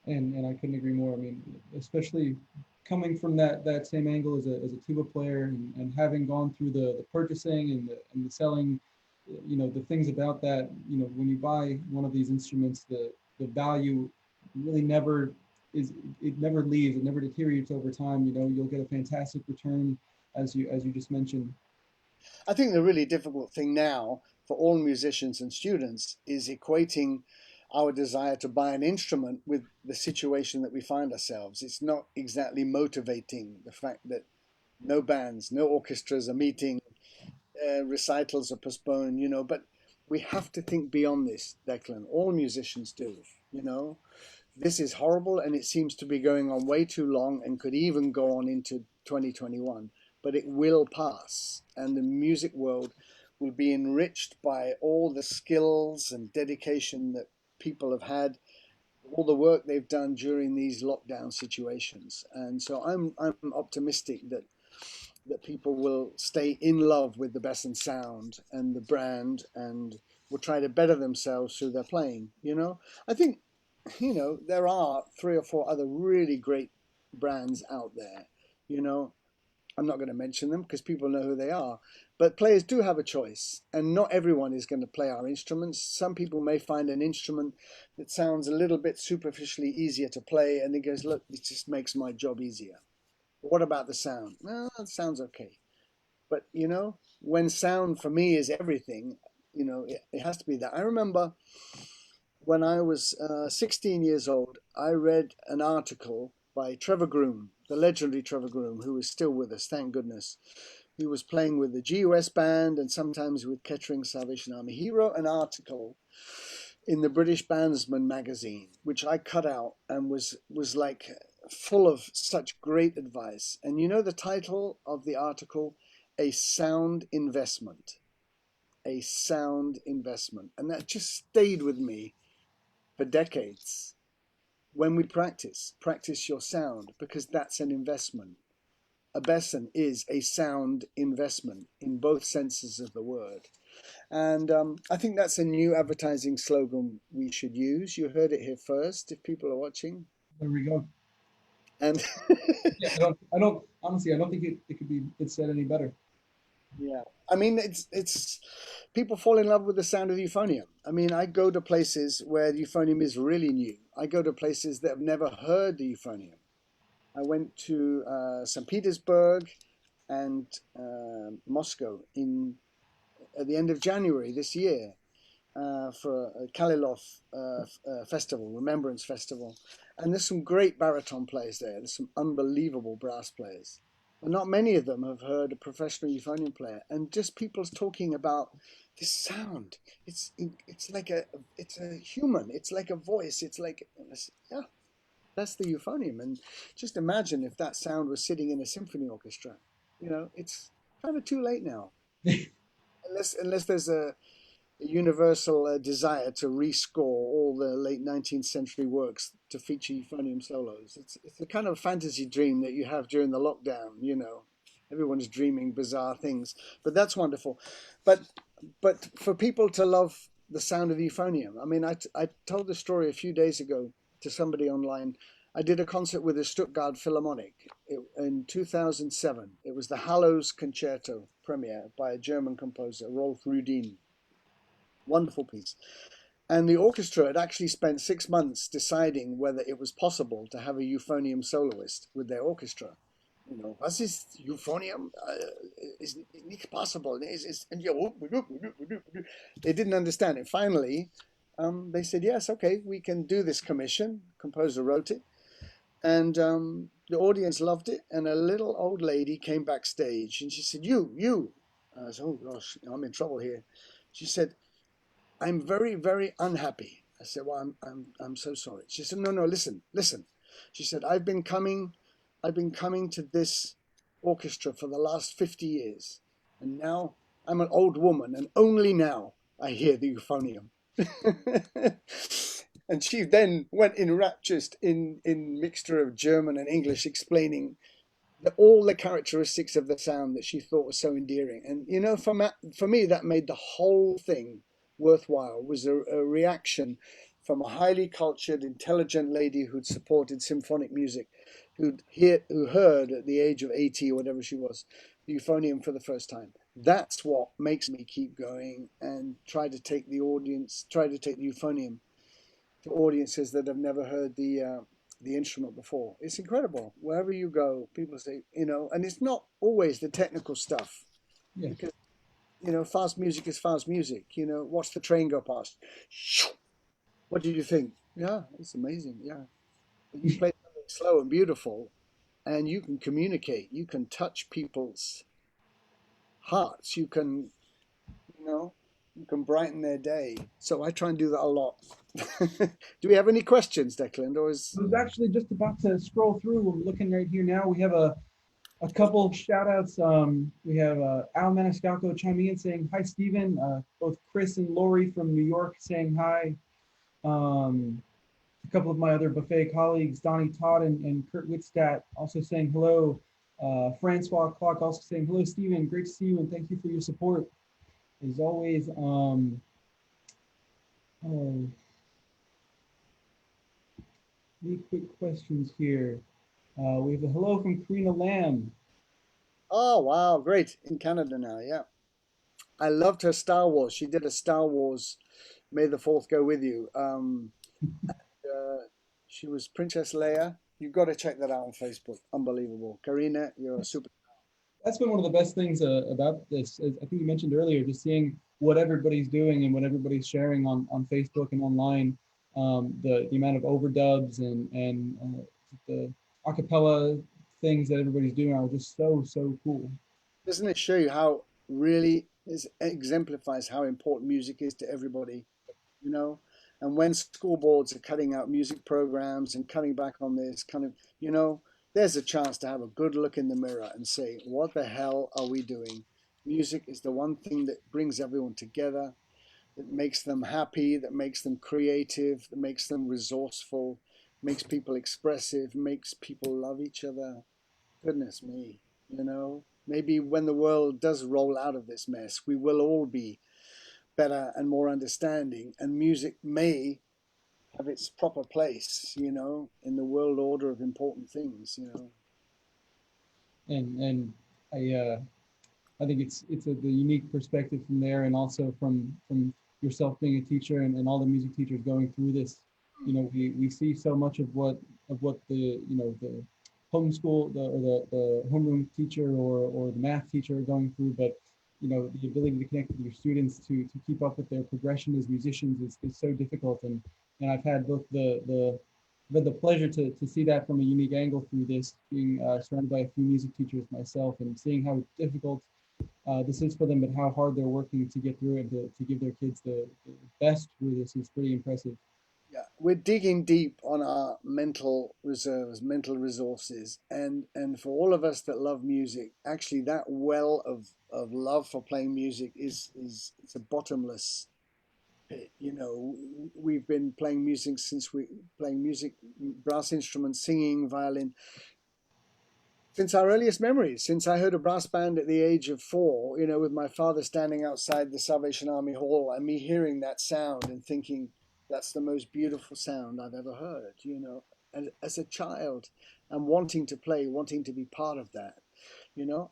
And I couldn't agree more. I mean, especially coming from that same angle as a tuba player and having gone through the purchasing and the selling, you know, the things about that, you know, when you buy one of these instruments, the value really never is, it never leaves, it never deteriorates over time. You know, you'll get a fantastic return as you just mentioned. I think the really difficult thing now for all musicians and students is equating our desire to buy an instrument with the situation that we find ourselves. It's not exactly motivating, the fact that no bands, no orchestras are meeting, recitals are postponed, you know. But we have to think beyond this, Declan. All musicians do, you know. This is horrible and it seems to be going on way too long and could even go on into 2021. But it will pass, and the music world will be enriched by all the skills and dedication that people have had, all the work they've done during these lockdown situations. And so I'm optimistic that people will stay in love with the Besson sound and the brand and will try to better themselves through their playing. You know, I think, you know, there are 3 or 4 other really great brands out there. You know, I'm not going to mention them because people know who they are. But players do have a choice, and not everyone is going to play our instruments. Some people may find an instrument that sounds a little bit superficially easier to play, and it goes, look, it just makes my job easier. What about the sound? Well, it sounds okay. But, you know, when sound for me is everything, you know, it has to be that. I remember when I was 16 years old, I read an article by Trevor Groom, the legendary Trevor Groom, who is still with us, thank goodness. He was playing with the GUS band and sometimes with Kettering Salvation Army. He wrote an article in the British Bandsman magazine, which I cut out and was like full of such great advice. And you know the title of the article? A Sound Investment. A Sound Investment. And that just stayed with me for decades. When we practice your sound because that's an investment. A Besson is a sound investment in both senses of the word. And I think that's a new advertising slogan we should use. You heard it here first if people are watching. There we go. And Yeah, I don't honestly, I don't think it could be it's said any better. yeah, I mean, it's people fall in love with the sound of the euphonium. I mean, I go to places where the euphonium is really new. I go to places that have never heard the euphonium. I went to St. Petersburg and Moscow at the end of January this year for a Kalilov festival, Remembrance Festival. And there's some great baritone players there. There's some unbelievable brass players. But not many of them have heard a professional euphonium player. And just people's talking about this sound. It's a human. It's like a voice. It's like, yeah, that's the euphonium. And just imagine if that sound was sitting in a symphony orchestra. It's kind of too late now. Unless there's a universal desire to rescore all the late 19th century works to feature euphonium solos. It's a kind of fantasy dream that you have during the lockdown. Everyone's dreaming bizarre things, but that's wonderful. But for people to love the sound of euphonium, I mean, I told the story a few days ago to somebody online. I did a concert with the Stuttgart Philharmonic in 2007. It was the Hallows Concerto premiere by a German composer, Rolf Rudin. Wonderful piece. And the orchestra had actually spent 6 months deciding whether it was possible to have a euphonium soloist with their orchestra. Was ist euphonium? Is nicht possible. They didn't understand it. Finally, they said, yes, okay, we can do this commission. Composer wrote it. And the audience loved it. And a little old lady came backstage and she said, you. I said, oh gosh, I'm in trouble here. She said, I'm very, very unhappy. I said, well, I'm so sorry. She said, no, listen. She said, I've been coming to this orchestra for the last 50 years. And now I'm an old woman and only now I hear the euphonium. And she then went in raptures in mixture of German and English, explaining all the characteristics of the sound that she thought was so endearing. And, for me, that made the whole thing worthwhile. Was a reaction from a highly cultured, intelligent lady who'd supported symphonic music, who heard at the age of 80 or whatever she was, the euphonium for the first time. That's what makes me keep going and try to take the euphonium to audiences that have never heard the instrument before. It's incredible. Wherever you go, people say, and it's not always the technical stuff. Yeah. Because fast music is fast music. Watch the train go past. What did you think? Yeah, it's amazing. Yeah. But you play something slow and beautiful, and you can communicate. You can touch people's hearts. You can brighten their day. So I try and do that a lot. Do we have any questions, Declan? I was actually just about to scroll through. We're looking right here now. We have a couple of shout outs. We have Al Maniscalco chiming in saying, hi, Steven. Both Chris and Lori from New York saying hi. A couple of my other buffet colleagues, Donnie Todd and Kurt Wittstadt, also saying hello. Francois Clark also saying, hello, Steven. Great to see you and thank you for your support. As always, any quick questions here. We have a hello from Karina Lamb. Oh, wow. Great. In Canada now. Yeah. I loved her Star Wars. She did a Star Wars, May the 4th go with you. She was Princess Leia. You've got to check that out on Facebook. Unbelievable. Karina, you're a super. That's been one of the best things about this. I think you mentioned earlier, just seeing what everybody's doing and what everybody's sharing on Facebook and online. The amount of overdubs and the acapella things that everybody's doing are just so cool. Doesn't it show you how really exemplifies how important music is to everybody, And when school boards are cutting out music programs and cutting back on this kind of, there's a chance to have a good look in the mirror and say, what the hell are we doing? Music is the one thing that brings everyone together, that makes them happy, that makes them creative, that makes them resourceful, makes people expressive, makes people love each other. Goodness me, maybe when the world does roll out of this mess, we will all be better and more understanding, and music may have its proper place, in the world order of important things, And I think it's the unique perspective from there, and also from yourself being a teacher and all the music teachers going through this. We see so much of what the homeschool the homeroom teacher or the math teacher are going through, but the ability to connect with your students to keep up with their progression as musicians is so difficult. And I've had both I've had the pleasure to see that from a unique angle through this, being surrounded by a few music teachers myself and seeing how difficult this is for them, but how hard they're working to get through it, to give their kids the best through this is pretty impressive. Yeah, we're digging deep on our mental reserves, mental resources, and for all of us that love music, actually that well of love for playing music is it's a bottomless pit. We've been playing music since we playing music, brass instruments, singing, violin, since our earliest memories, since I heard a brass band at the age of 4, with my father standing outside the Salvation Army Hall and me hearing that sound and thinking, that's the most beautiful sound I've ever heard, and as a child and wanting to play, wanting to be part of that.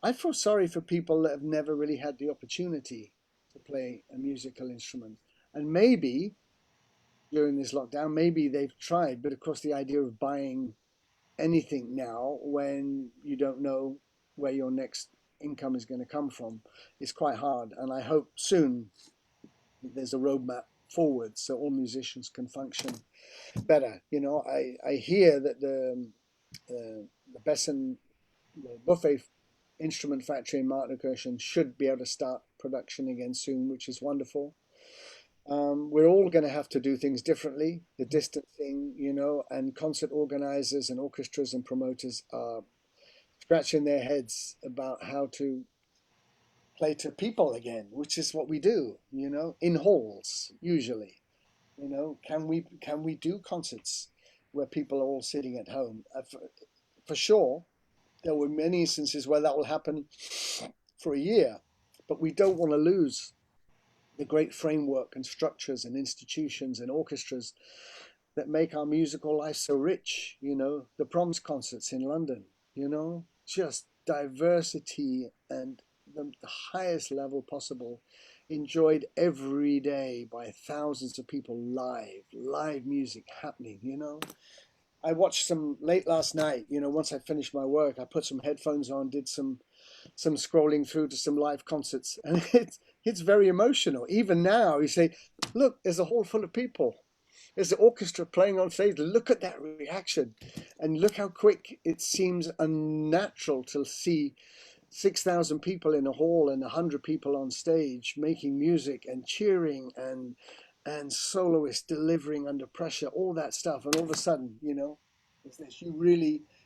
I feel sorry for people that have never really had the opportunity to play a musical instrument. And maybe during this lockdown, maybe they've tried, but of course the idea of buying anything now when you don't know where your next income is going to come from is quite hard. And I hope soon there's a roadmap forward so all musicians can function better. I hear that the Besson, the Buffet instrument factory in Martinkirchen should be able to start production again soon, which is wonderful. We're all going to have to do things differently. The distancing, and concert organizers and orchestras and promoters are scratching their heads about how to play to people again, which is what we do, in halls usually. Can we do concerts where people are all sitting at home? For sure, there were many instances where that will happen for a year, but we don't want to lose the great framework and structures and institutions and orchestras that make our musical life so rich. The Proms concerts in London, just diversity and the highest level possible, enjoyed every day by thousands of people, live music happening. I watched some late last night. Once I finished my work, I put some headphones on, did some scrolling through to some live concerts, and it's very emotional. Even now, you say, look, there's a hall full of people. There's the orchestra playing on stage. Look at that reaction, and look how quick it seems unnatural to see 6,000 people in a hall and 100 people on stage making music and cheering and soloists delivering under pressure, all that stuff, and all of a sudden, it's this.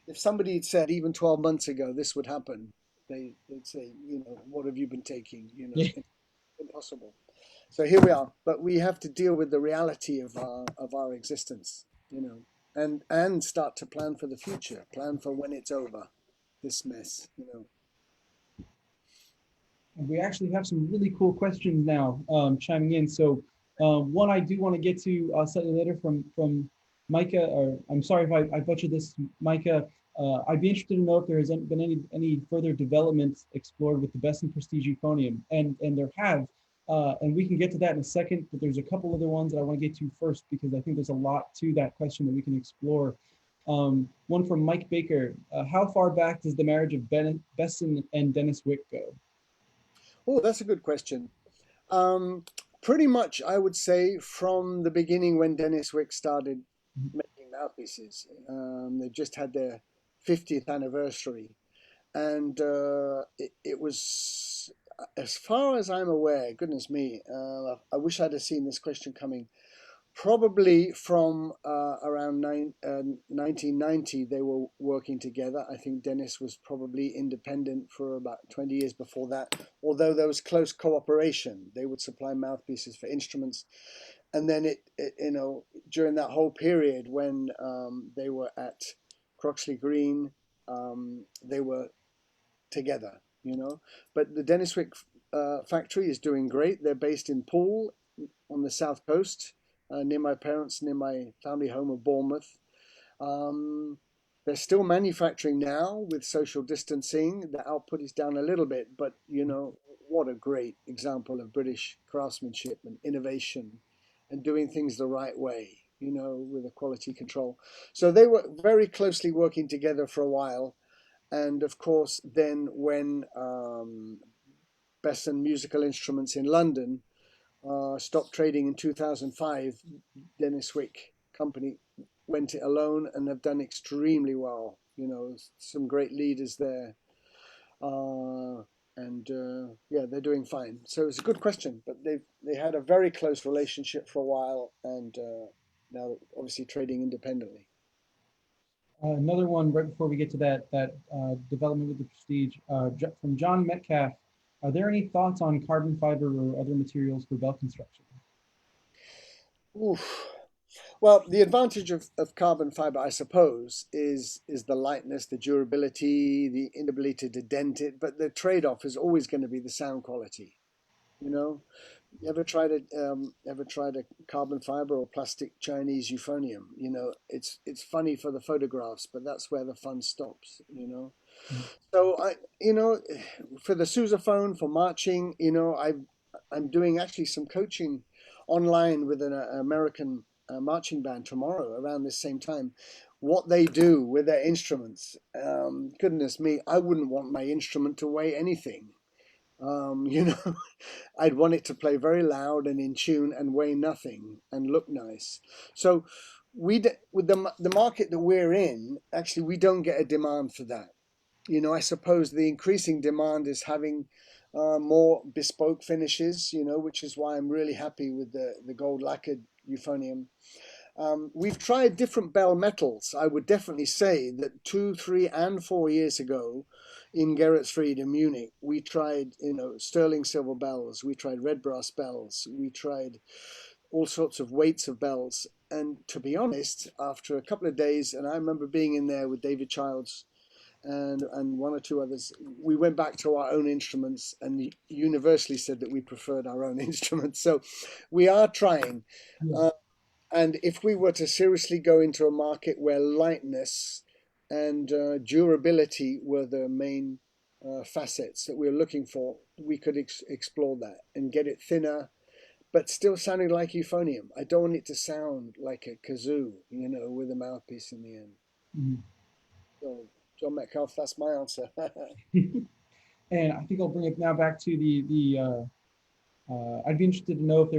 If somebody had said even 12 months ago this would happen, they'd say, what have you been taking? Yeah. Impossible. So here we are, but we have to deal with the reality of our existence, and start to plan for the future, plan for when it's over, this mess. And we actually have some really cool questions now chiming in. So one I do want to get to slightly later from Micah, or I'm sorry if I butchered this, Micah. I'd be interested to know if there has been any further developments explored with the Besson Prestige Euphonium, and there have, and we can get to that in a second. But there's a couple other ones that I want to get to first because I think there's a lot to that question that we can explore. One from Mike Baker. How far back does the marriage of Besson and Dennis Wick go? Oh, that's a good question. Um, Pretty much, I would say, from the beginning when Dennis Wick started making mouthpieces. They just had their 50th anniversary, and it was, as far as I'm aware, goodness me, I wish I'd have seen this question coming. Probably from around 1990, they were working together. I think Dennis was probably independent for about 20 years before that, although there was close cooperation. They would supply mouthpieces for instruments. And then during that whole period when they were at Croxley Green, they were together, But the Dennis Wick factory is doing great. They're based in Poole on the south coast, near my parents, near my family home of Bournemouth. They're still manufacturing now with social distancing. The output is down a little bit, but what a great example of British craftsmanship and innovation and doing things the right way. with a quality control. So they were very closely working together for a while. And of course, then when Besson Musical Instruments in London stopped trading in 2005, Dennis Wick Company went it alone and have done extremely well. Some great leaders there. Yeah, they're doing fine. So it's a good question, but they had a very close relationship for a while, and now obviously trading independently. Another one right before we get to that development with the Prestige from John Metcalf. Are there any thoughts on carbon fiber or other materials for bell construction? Oof. Well, the advantage of carbon fiber, I suppose, is the lightness, the durability, the inability to dent it. But the trade-off is always going to be the sound quality. You know, you ever tried a carbon fiber or plastic Chinese euphonium? It's funny for the photographs, but that's where the fun stops. So for the sousaphone, for marching, I'm doing actually some coaching online with an American marching band tomorrow around this same time. What they do with their instruments, goodness me, I wouldn't want my instrument to weigh anything. I'd want it to play very loud and in tune and weigh nothing and look nice. So with the market that we're in, actually, we don't get a demand for that. I suppose the increasing demand is having more bespoke finishes, which is why I'm really happy with the gold lacquered euphonium. We've tried different bell metals. I would definitely say that 2, 3, and 4 years ago in Geretsried in Munich, we tried, sterling silver bells, we tried red brass bells, we tried all sorts of weights of bells. And to be honest, after a couple of days, and I remember being in there with David Childs and one or two others, we went back to our own instruments and universally said that we preferred our own instruments. So we are trying. Yeah. And if we were to seriously go into a market where lightness and durability were the main facets that we were looking for, we could explore that and get it thinner, but still sounding like euphonium. I don't want it to sound like a kazoo, with a mouthpiece in the end. Mhm. So, John Metcalf, that's my answer. And I think I'll bring it now back to I'd be interested to know if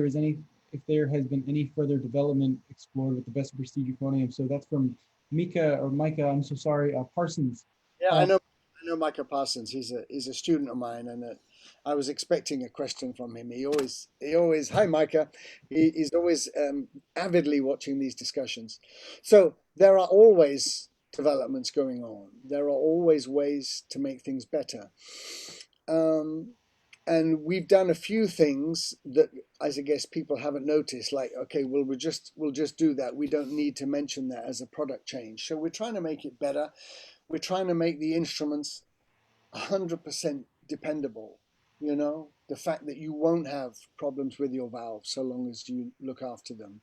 there has been any further development explored with the best prestige euphonium. So that's from Micah, I'm so sorry, Parsons. Yeah, I Uh, know. I know Micah Parsons. He's a student of mine, and I was expecting a question from him. He always. Hi, Micah. He's always avidly watching these discussions. So there are always developments going on. There are always ways to make things better. And we've done a few things that, as I guess, people haven't noticed. Like, okay, well, we'll just do that. We don't need to mention that as a product change. So we're trying to make it better. We're trying to make the instruments 100% dependable. The fact that you won't have problems with your valves so long as you look after them.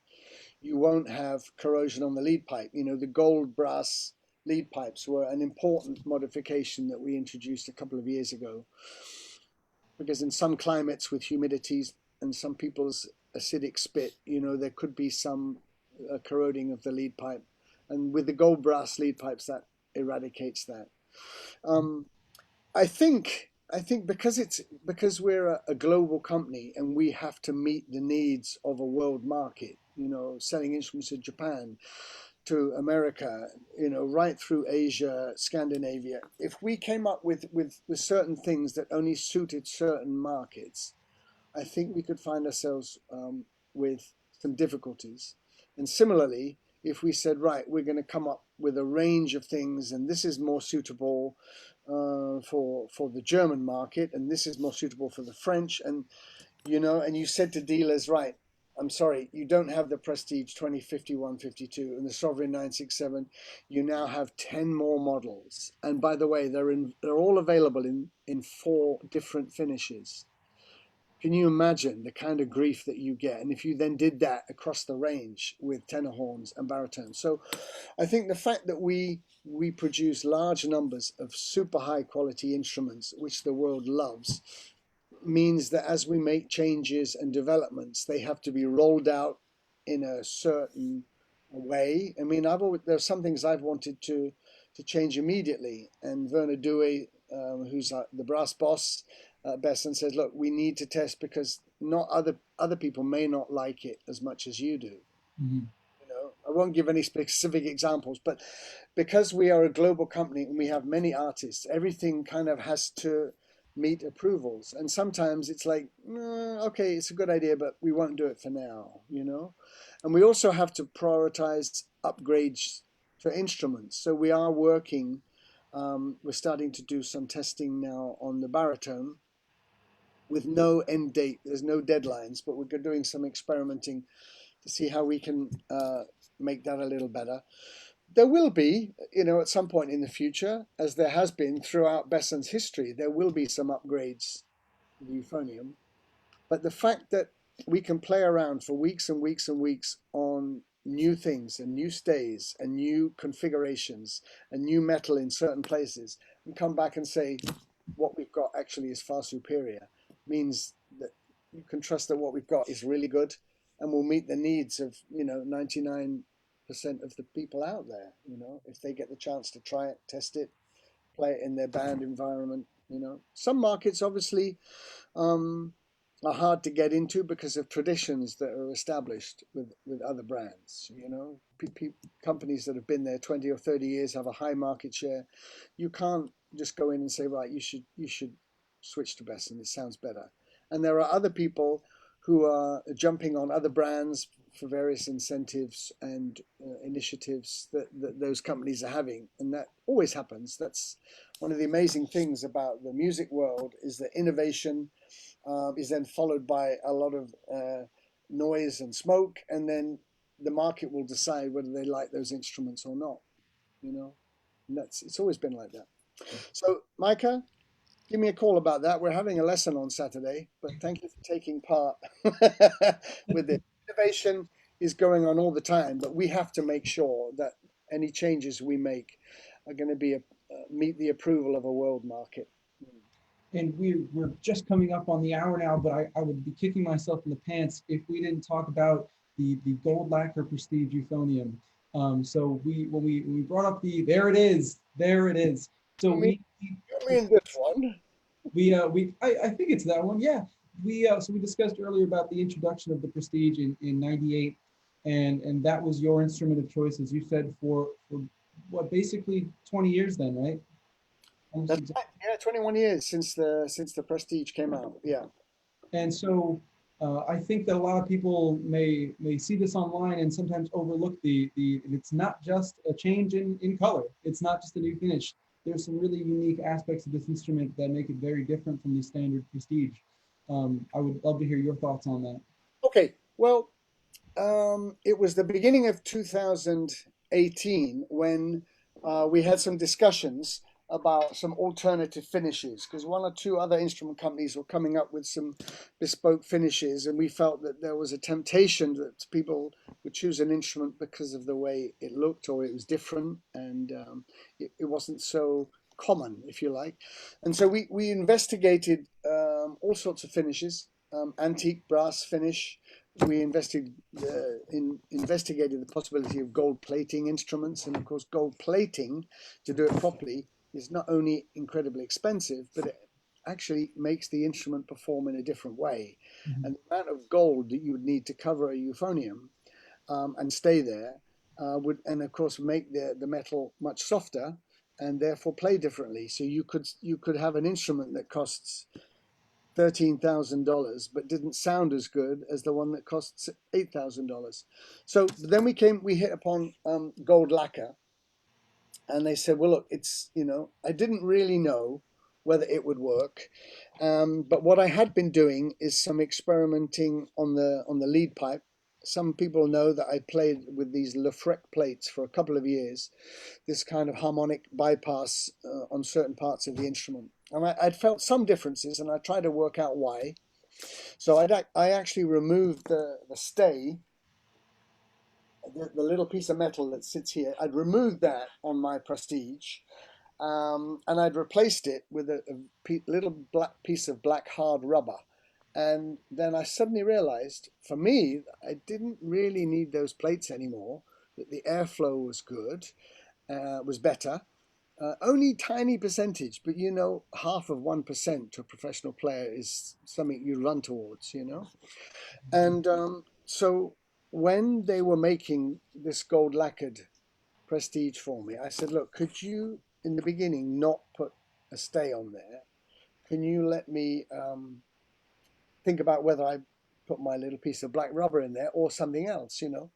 You won't have corrosion on the lead pipe. The gold brass lead pipes were an important modification that we introduced a couple of years ago, because in some climates with humidities and some people's acidic spit, there could be some corroding of the lead pipe. And with the gold brass lead pipes, that eradicates that. I think because we're a global company and we have to meet the needs of a world market, selling instruments to Japan, to America, right through Asia, Scandinavia. If we came up with certain things that only suited certain markets, I think we could find ourselves with some difficulties. And similarly, if we said, right, we're going to come up with a range of things, and this is more suitable for the German market, and this is more suitable for the French, and you said to dealers, right, I'm sorry, you don't have the Prestige 2051, 52 and the Sovereign 967. You now have 10 more models, and by the way, they're all available in 4 different finishes. Can you imagine the kind of grief that you get? And if you then did that across the range with tenor horns and baritones. So I think the fact that we produce large numbers of super high quality instruments, which the world loves, means that as we make changes and developments, they have to be rolled out in a certain way. I mean, there's some things I've wanted to change immediately, and Werner Dewey, who's the brass boss at Besson, says, "Look, we need to test because not other people may not like it as much as you do." Mhm. You know, I won't give any specific examples, but because we are a global company and we have many artists, everything kind of has to meet approvals. And sometimes it's like, okay, it's a good idea, but we won't do it for now, you know? And we also have to prioritize upgrades for instruments. So we are working, we're starting to do some testing now on the baritone with no end date. There's no deadlines, but we're doing some experimenting to see how we can make that a little better. There will be, you know, at some point in the future, as there has been throughout Besson's history, there will be some upgrades to the euphonium. But the fact that we can play around for weeks and weeks and weeks on new things and new stays and new configurations and new metal in certain places and come back and say what we've got actually is far superior means that you can trust that what we've got is really good and will meet the needs of, you know, 99% of the people out there, you know, if they get the chance to try it, test it, play it in their band environment. You know, some markets obviously um, are hard to get into because of traditions that are established with other brands. You know, companies that have been there 20 or 30 years have a high market share. You can't just go in and say, right, you should switch to Besson. It sounds better. And there are other people who are jumping on other brands for various incentives and initiatives that those companies are having, and that always happens. That's one of the amazing things about the music world is that innovation is then followed by a lot of noise and smoke, and then the market will decide whether they like those instruments or not. You know, and it's always been like that. So, Micah, give me a call about that. We're having a lesson on Saturday, but thank you for taking part with it. Innovation is going on all the time, but we have to make sure that any changes we make are going to be meet the approval of a world market. And we're just coming up on the hour now, but I would be kicking myself in the pants if we didn't talk about the gold lacquer prestige euphonium. So when we brought up there it is. So You mean, you mean this one? I think it's that one. Yeah. So we discussed earlier about the introduction of the prestige in '98, and that was your instrument of choice, as you said, for what, basically 20 years then, right? Almost That's exactly. right. Yeah, 21 years since the Prestige came out. Yeah. And so I think that a lot of people may see this online and sometimes overlook the it's not just a change in color. It's not just a new finish. There's some really unique aspects of this instrument that make it very different from the standard Prestige. I would love to hear your thoughts on that. Okay. Well, it was the beginning of 2018 when we had some discussions about some alternative finishes because one or two other instrument companies were coming up with some bespoke finishes, and we felt that there was a temptation that people would choose an instrument because of the way it looked or it was different, and it wasn't so common, if you like. And so we investigated all sorts of finishes, antique brass finish. We investigated the possibility of gold plating instruments, and of course, gold plating to do it properly is not only incredibly expensive, but it actually makes the instrument perform in a different way. Mhm. And the amount of gold that you would need to cover a euphonium and stay there and of course, make the metal much softer and therefore play differently. So you could have an instrument that costs $13,000, but didn't sound as good as the one that costs $8,000. So then we hit upon gold lacquer, and they said, well, look, I didn't really know whether it would work, but what I had been doing is some experimenting on the lead pipe. Some people know that I played with these Lefrec plates for a couple of years, this kind of harmonic bypass on certain parts of the instrument. And I'd felt some differences, and I tried to work out why. So I actually removed the stay, the little piece of metal that sits here. I'd removed that on my Prestige, and I'd replaced it with a little black piece of black hard rubber. And then I suddenly realized, for me, I didn't really need those plates anymore. that the airflow was good, was better. Only tiny percentage, but you know, half of 1% to a professional player is something you run towards, you know. And so when they were making this gold lacquered Prestige for me, I said, look, could you, in the beginning, not put a stay on there? Can you let me think about whether I put my little piece of black rubber in there or something else, you know?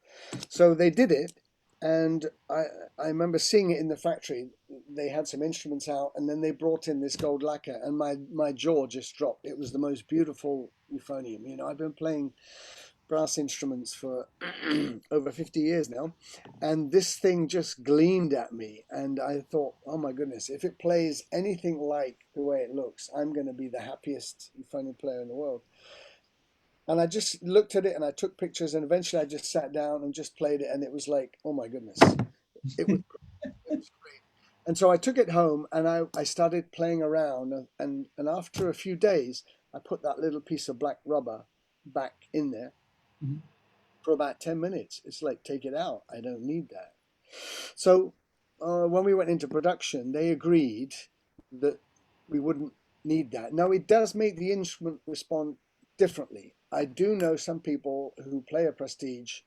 So they did it, and I remember seeing it in the factory. They had some instruments out, and then they brought in this gold lacquer, and my jaw just dropped. It was the most beautiful euphonium. You know, I've been playing brass instruments for over 50 years now, and this thing just gleamed at me, and I thought, oh my goodness, if it plays anything like the way it looks, I'm going to be the happiest euphonium player in the world. And I just looked at it and I took pictures, and eventually I just sat down and just played it, and it was like, oh my goodness, it was great. And so I took it home and I started playing around, and after a few days I put that little piece of black rubber back in there for about 10 minutes. It's like, take it out, I don't need that. So when we went into production, they agreed that we wouldn't need that. Now, it does make the instrument respond differently. I do know some people who play a Prestige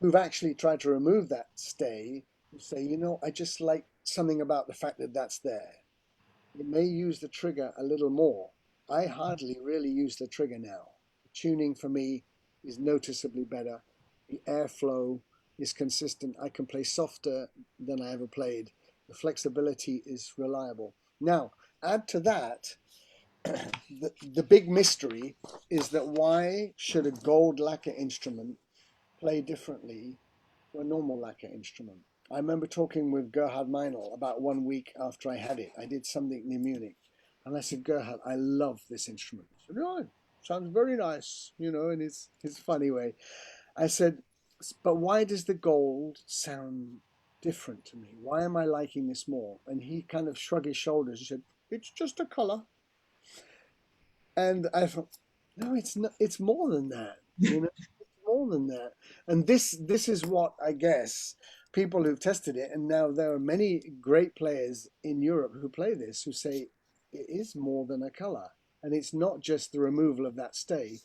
who've actually tried to remove that stay, who say, you know, I just like something about the fact that that's there. It may use the trigger a little more. I hardly really use the trigger now. The tuning for me is noticeably better. The airflow is consistent. I can play softer than I ever played. The flexibility is reliable. Now, add to that, the big mystery is that why should a gold lacquer instrument play differently to a normal lacquer instrument? I remember talking with Gerhard Meinl about 1 week after I had it. I did something near Munich, and I said, Gerhard, I love this instrument. He said, oh, it sounds very nice, you know, in his funny way. I said, but why does the gold sound different to me? Why am I liking this more? And he kind of shrugged his shoulders and said, it's just a color. And I thought, no, it's not. It's more than that. You know, it's more than that. And this is what I guess people who've tested it, and now there are many great players in Europe who play this who say it is more than a color, and it's not just the removal of that stay.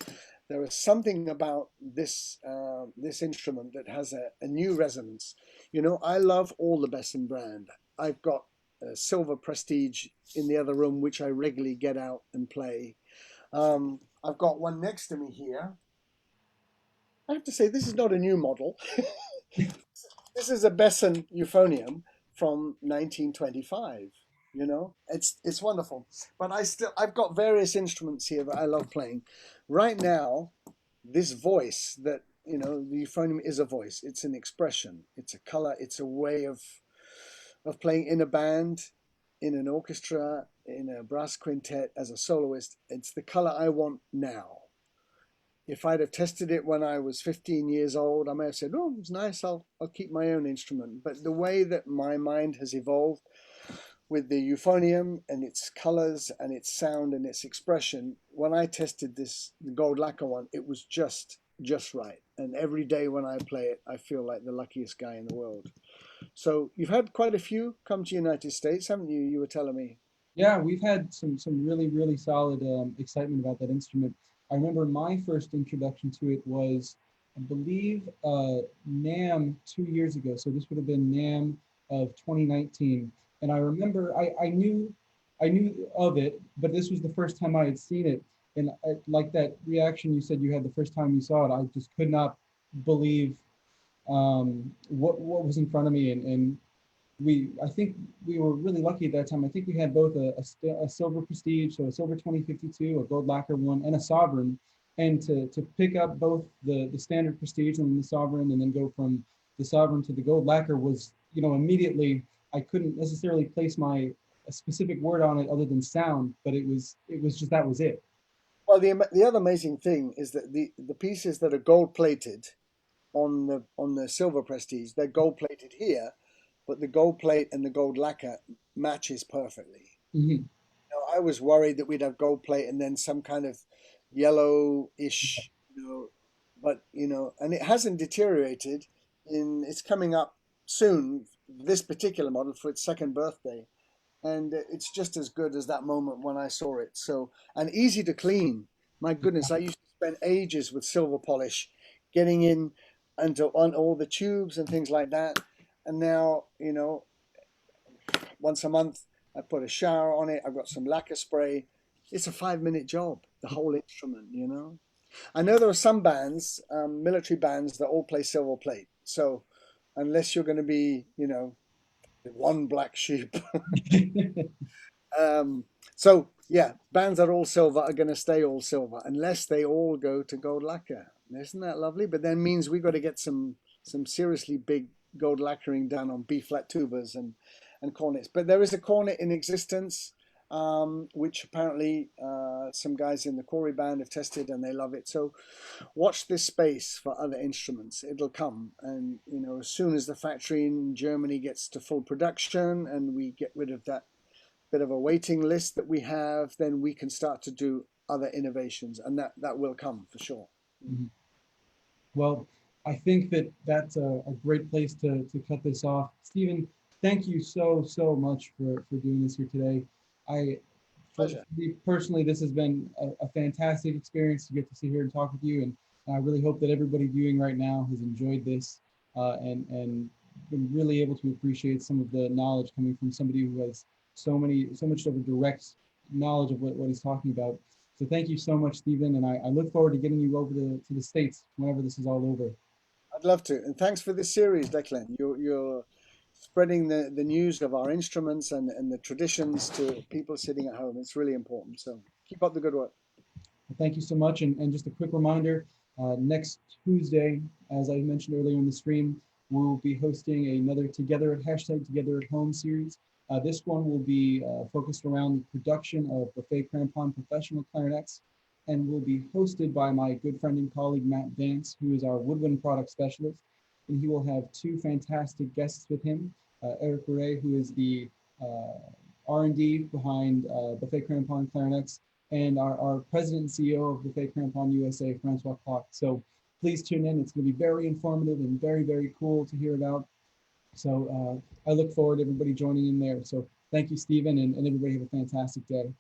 There is something about this this instrument that has a new resonance. You know, I love all the Besson brand. I've got a silver Prestige in the other room, which I regularly get out and play. I've got one next to me here. I have to say, this is not a new model. This is a Besson euphonium from 1925. You know, it's wonderful. But I've got various instruments here that I love playing. Right now, this voice that, you know, the euphonium is a voice. It's an expression. It's a color. It's a way of playing in a band, in an orchestra, in a brass quintet, as a soloist. It's the color I want now. If I'd have tested it when I was 15 years old, I may have said, oh, it's nice, I'll keep my own instrument. But the way that my mind has evolved with the euphonium and its colors and its sound and its expression, when I tested this, the gold lacquer one, it was just right. And every day when I play it, I feel like the luckiest guy in the world. So you've had quite a few come to the United States, haven't you? You were telling me. Yeah, we've had some really solid excitement about that instrument. I remember my first introduction to it was, I believe, NAM 2 years ago. So this would have been NAM of 2019. And I remember I knew of it, but this was the first time I had seen it. And like that reaction you said you had the first time you saw it, I just could not believe what was in front of me. And I think we were really lucky at that time. I think we had both a silver Prestige, so a silver 2052, a gold lacquer one, and a sovereign. And to pick up both the standard Prestige and the sovereign, and then go from the sovereign to the gold lacquer was, you know, immediately. I couldn't necessarily place a specific word on it other than sound, but it was just, that was it. Well, the other amazing thing is that the pieces that are gold plated on the silver Prestige, they're gold plated here, but the gold plate and the gold lacquer matches perfectly. Mm-hmm. I was worried that we'd have gold plate and then some kind of yellowish, you know, but, you know, and it hasn't deteriorated. it's coming up soon, this particular model for its second birthday. And it's just as good as that moment when I saw it. So, and easy to clean. My goodness, I used to spend ages with silver polish, getting in on all the tubes and things like that. And now, once a month, I put a shower on it. I've got some lacquer spray. It's a 5-minute job, the whole instrument. I know there are some bands, military bands, that all play silver plate. So unless you're going to be, one black sheep. So yeah, bands that are all silver are going to stay all silver unless they all go to gold lacquer. Isn't that lovely? But that means we've got to get some seriously big gold lacquering done on B flat tubas and cornets. But there is a cornet in existence, which apparently some guys in the Corey band have tested and they love it. So watch this space for other instruments. It'll come, and as soon as the factory in Germany gets to full production and we get rid of that bit of a waiting list that we have, then we can start to do other innovations, and that will come for sure. Mhm. Well, I think that that's a great place to cut this off. Stephen, thank you so much for doing this here today. For Pleasure. me personally, this has been a fantastic experience to get to sit here and talk with you. And I really hope that everybody viewing right now has enjoyed this and been really able to appreciate some of the knowledge coming from somebody who has so much of a direct knowledge of what he's talking about. So thank you so much, Stephen. And I look forward to getting you over to the States whenever this is all over. I'd love to, and thanks for this series, Declan. You're spreading the news of our instruments and the traditions to people sitting at home. It's really important. So keep up the good work. Well, thank you so much. And just a quick reminder, next Tuesday, as I mentioned earlier in the stream, we'll be hosting another Together at Home series. This one will be focused around the production of buffet crampon professional clarinets and will be hosted by my good friend and colleague, Matt Vance, who is our woodwind product specialist. And he will have two fantastic guests with him, Eric Ray, who is the R&D behind buffet crampon clarinets, and our president and CEO of Buffet Crampon USA, Francois Clark. So please tune in. It's going to be very informative and very cool to hear about. So I look forward to everybody joining in there. So thank you, Stephen, and everybody have a fantastic day.